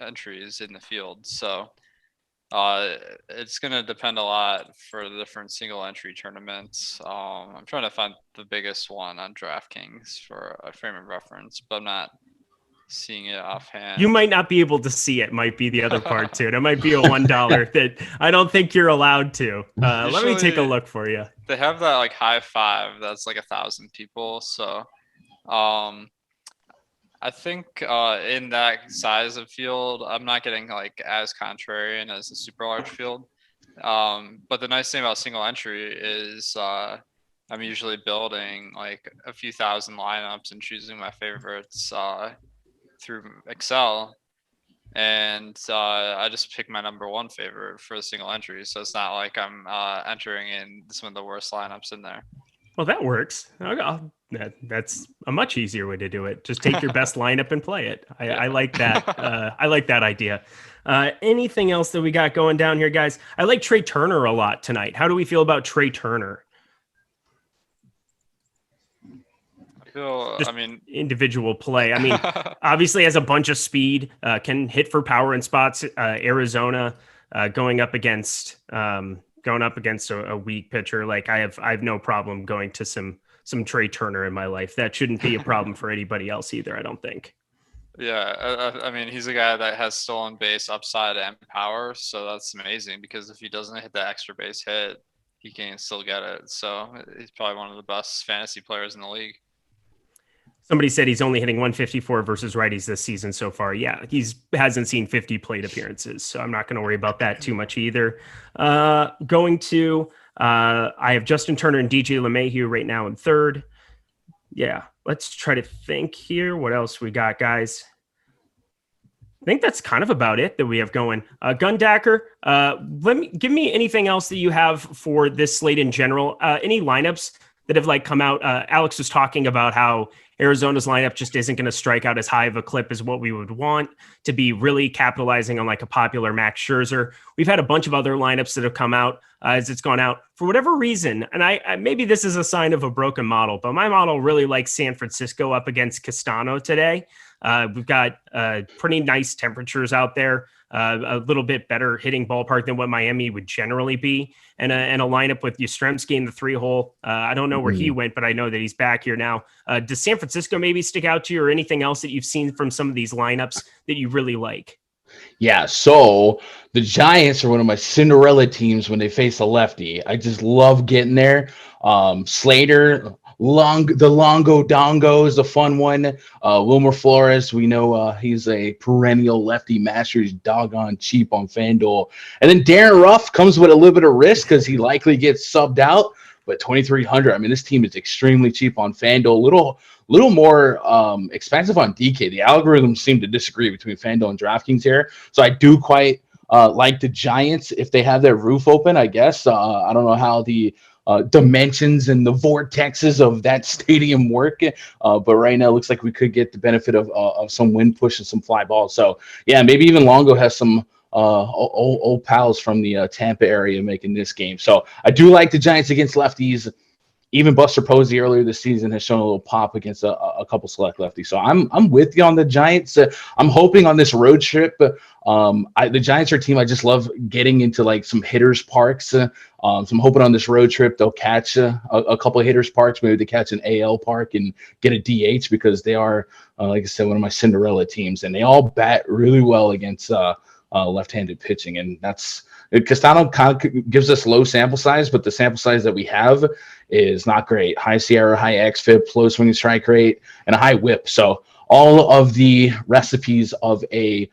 entries in the field. So it's going to depend a lot for the different single entry tournaments. I'm trying to find the biggest one on Draftkings for a frame of reference, but I'm not seeing it offhand. You might not be able to see it, might be the other part too. It might be a $1 that I don't think you're allowed to. Let me take a look for you. They have that like high five that's like 1,000 people. So I think in that size of field, I'm not getting like as contrarian as a super large field. But the nice thing about single entry is I'm usually building like a few thousand lineups and choosing my favorites through Excel. And I just pick my number one favorite for the single entry. So it's not like I'm entering in some of the worst lineups in there. Well, that works. That's a much easier way to do it. Just take your best lineup and play it. I like that. I like that idea. Anything else that we got going down here, guys? I like Trey Turner a lot tonight. How do we feel about Trey Turner? I mean, individual play. I mean, obviously has a bunch of speed, can hit for power in spots. Arizona going up against a weak pitcher. Like I have no problem going to some Trey Turner in my life. That shouldn't be a problem for anybody else either, I don't think. Yeah, I mean, he's a guy that has stolen base upside and power, so that's amazing because if he doesn't hit that extra base hit, he can still get it. So he's probably one of the best fantasy players in the league. Somebody said he's only hitting 154 versus righties this season so far. Yeah, hasn't seen 50 plate appearances, so I'm not going to worry about that too much either. I have Justin Turner and DJ LeMahieu right now in third. Yeah, let's try to think here. What else we got, guys? I think that's kind of about it that we have going. Gundacker, give me anything else that you have for this slate in general. Any lineups that have like come out. Alex was talking about how Arizona's lineup just isn't going to strike out as high of a clip as what we would want to be really capitalizing on like a popular Max Scherzer. We've had a bunch of other lineups that have come out as it's gone out for whatever reason. And I maybe this is a sign of a broken model, but my model really likes San Francisco up against Castano today. We've got pretty nice temperatures out there, a little bit better hitting ballpark than what Miami would generally be, and a lineup with Yastrzemski in the 3-hole. I don't know where he went, but I know that he's back here now. Does San Francisco maybe stick out to you, or anything else that you've seen from some of these lineups that you really like? Yeah, so the Giants are one of my Cinderella teams when they face a lefty. I just love getting there. Slater, the Longo Dongo is a fun one. Wilmer Flores, we know he's a perennial lefty master. He's doggone cheap on FanDuel. And then Darren Ruff comes with a little bit of risk because he likely gets subbed out. But 2,300, I mean, this team is extremely cheap on FanDuel. Little more expensive on DK. The algorithms seem to disagree between FanDuel and DraftKings here. So I do quite like the Giants if they have their roof open, I guess. I don't know how the dimensions and the vortexes of that stadium work. But right now it looks like we could get the benefit of some wind push and some fly balls. So, yeah, maybe even Longo has some old pals from the Tampa area making this game. So I do like the Giants against lefties. Even Buster Posey earlier this season has shown a little pop against a couple select lefties. So I'm with you on the Giants. I'm hoping on this road trip. The Giants are a team I just love getting into, like some hitters parks. So I'm hoping on this road trip they'll catch a couple of hitters parks. Maybe they catch an AL park and get a DH because they are, like I said, one of my Cinderella teams, and they all bat really well against left-handed pitching, and that's Castano kind of gives us low sample size, but the sample size that we have is not great. High Sierra, high xFIP, low swinging strike rate, and a high whip. So all of the recipes of a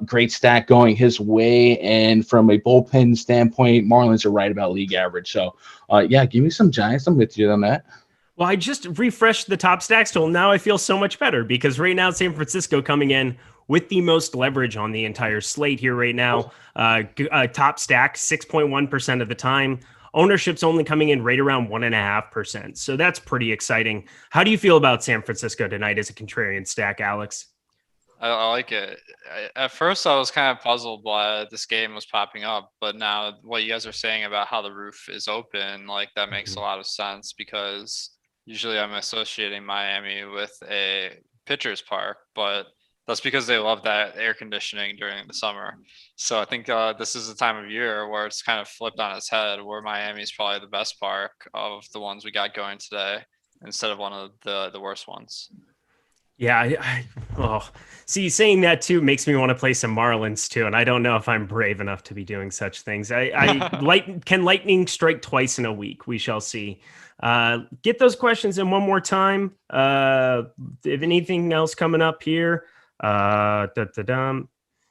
great stack going his way. And from a bullpen standpoint, Marlins are right about league average. So yeah, give me some Giants. I'm with you on that. Well, I just refreshed the top stacks tool. Now I feel so much better because right now San Francisco coming in with the most leverage on the entire slate here right now. Top stack 6.1% of the time. Ownership's only coming in right around 1.5%. So that's pretty exciting. How do you feel about San Francisco tonight as a contrarian stack, Alex? I like it. At first, I was kind of puzzled why this game was popping up, but now what you guys are saying about how the roof is open, like that makes a lot of sense because usually I'm associating Miami with a pitcher's park, but that's because they love that air conditioning during the summer. So I think this is the time of year where it's kind of flipped on its head, where Miami is probably the best park of the ones we got going today instead of one of the worst ones. Yeah, see, saying that too makes me want to play some Marlins too, and I don't know if I'm brave enough to be doing such things. Can lightning strike twice in a week? We shall see. Get those questions in one more time. If anything else coming up here,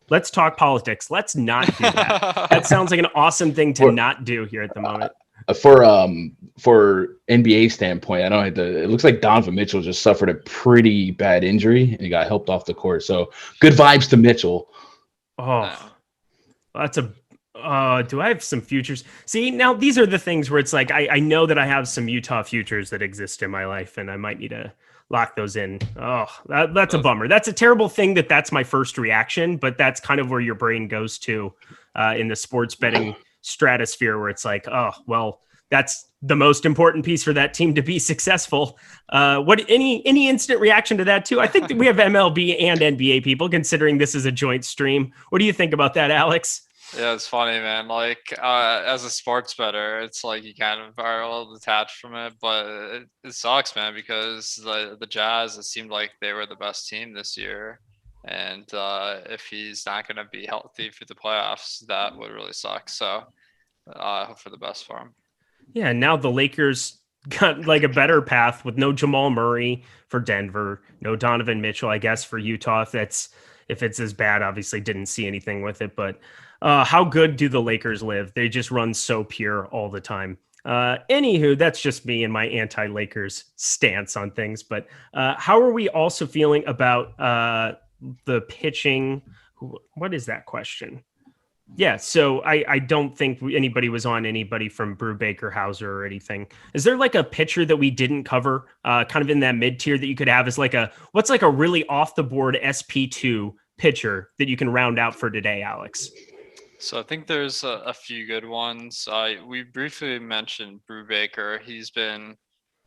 let's talk politics. Let's not do that. That sounds like an awesome thing to not do here at the moment. For NBA standpoint, I know it looks like Donovan Mitchell just suffered a pretty bad injury and he got helped off the court. So good vibes to Mitchell. Oh, that's do I have some futures? See, now these are the things where it's like, I know that I have some Utah futures that exist in my life and I might need to lock those in. Oh, that's a bummer. That's a terrible thing that's my first reaction, but that's kind of where your brain goes to in the sports betting stratosphere where it's like, oh, well, that's the most important piece for that team to be successful. Any instant reaction to that too? I think that we have MLB and NBA people considering this is a joint stream. What do you think about that, Alex? Yeah, it's funny, man. Like, as a sports bettor, it's like you kind of are a little detached from it, but it sucks, man, because the Jazz, it seemed like they were the best team this year. And if he's not going to be healthy for the playoffs, that would really suck. So I hope for the best for him. Yeah, now the Lakers got like a better path with no Jamal Murray for Denver, no Donovan Mitchell, I guess, for Utah. If it's as bad, obviously didn't see anything with it, but how good do the Lakers live? They just run so pure all the time. Anywho, that's just me and my anti-Lakers stance on things. But how are we also feeling about the pitching? What is that question? Yeah, so I don't think anybody was on anybody from Brubaker, Hauser, or anything. Is there like a pitcher that we didn't cover, kind of in that mid tier that you could have as what's like a really off the board SP2 pitcher that you can round out for today, Alex? So I think there's a few good ones. We briefly mentioned Brubaker. He's been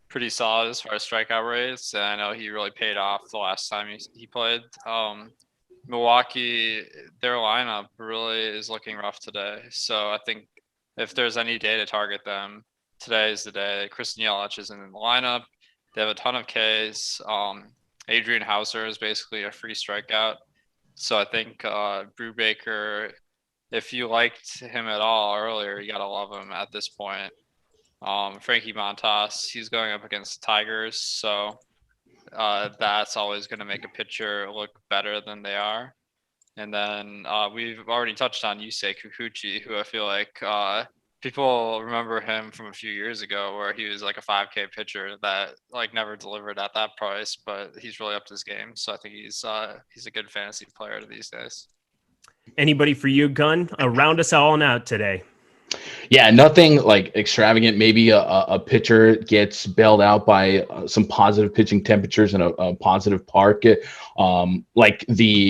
pretty solid as far as strikeout rates, and I know he really paid off the last time he played. Milwaukee, their lineup really is looking rough today. So I think if there's any day to target them, today is the day. Christian Yelich isn't in the lineup. They have a ton of Ks. Adrian Hauser is basically a free strikeout. So I think Brubaker, if you liked him at all earlier, you got to love him at this point. Frankie Montas, he's going up against the Tigers. So that's always going to make a pitcher look better than they are. And then we've already touched on Yusei Kikuchi, who I feel like people remember him from a few years ago where he was like a 5K pitcher that like never delivered at that price, but he's really upped his game. So I think he's a good fantasy player these days. Anybody for you, Gun? Round us all out today. Yeah, nothing like extravagant. Maybe a pitcher gets bailed out by some positive pitching temperatures and a positive park. I don't want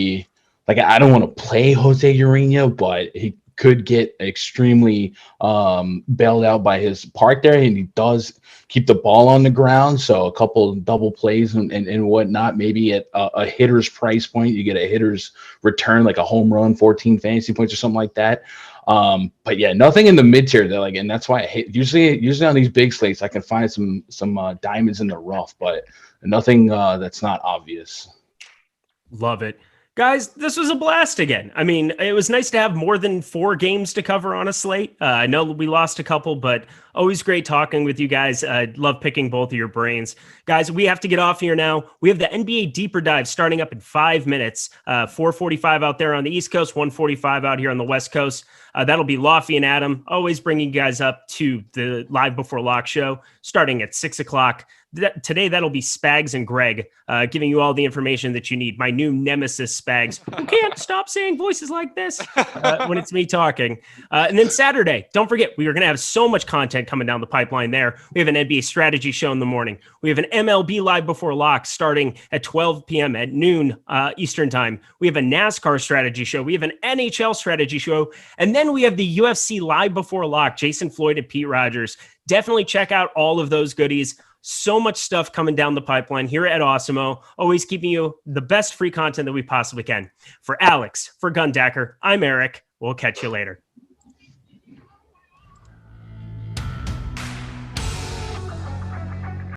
to play Jose Urena, but he could get extremely bailed out by his park there, and he does keep the ball on the ground. So a couple double plays and whatnot. Maybe at a hitter's price point, you get a hitter's return, like a home run, 14 fantasy points or something like that. But yeah, nothing in the mid tier that and that's why I hate usually on these big slates, I can find some diamonds in the rough, but nothing that's not obvious. Love it. Guys, this was a blast again. I mean, it was nice to have more than 4 games to cover on a slate. I know we lost a couple, but always great talking with you guys. I love picking both of your brains. Guys, we have to get off here now. We have the NBA Deeper Dive starting up in 5 minutes. 4:45 out there on the East Coast, 1:45 out here on the West Coast. That'll be Lofty and Adam, always bringing you guys up to the Live Before Lock show, starting at 6 o'clock. Today, that'll be Spags and Greg giving you all the information that you need. My new nemesis, Spags, who can't stop saying voices like this when it's me talking. And then Saturday, don't forget, we are going to have so much content coming down the pipeline there. We have an NBA strategy show in the morning. We have an MLB Live Before Lock starting at 12 p.m. at noon Eastern time. We have a NASCAR strategy show. We have an NHL strategy show. And then we have the UFC Live Before Lock, Jason Floyd and Pete Rogers. Definitely check out all of those goodies. So much stuff coming down the pipeline here at Awesemo, always keeping you the best free content that we possibly can. For Alex, for Gundacker, I'm Eric. We'll catch you later.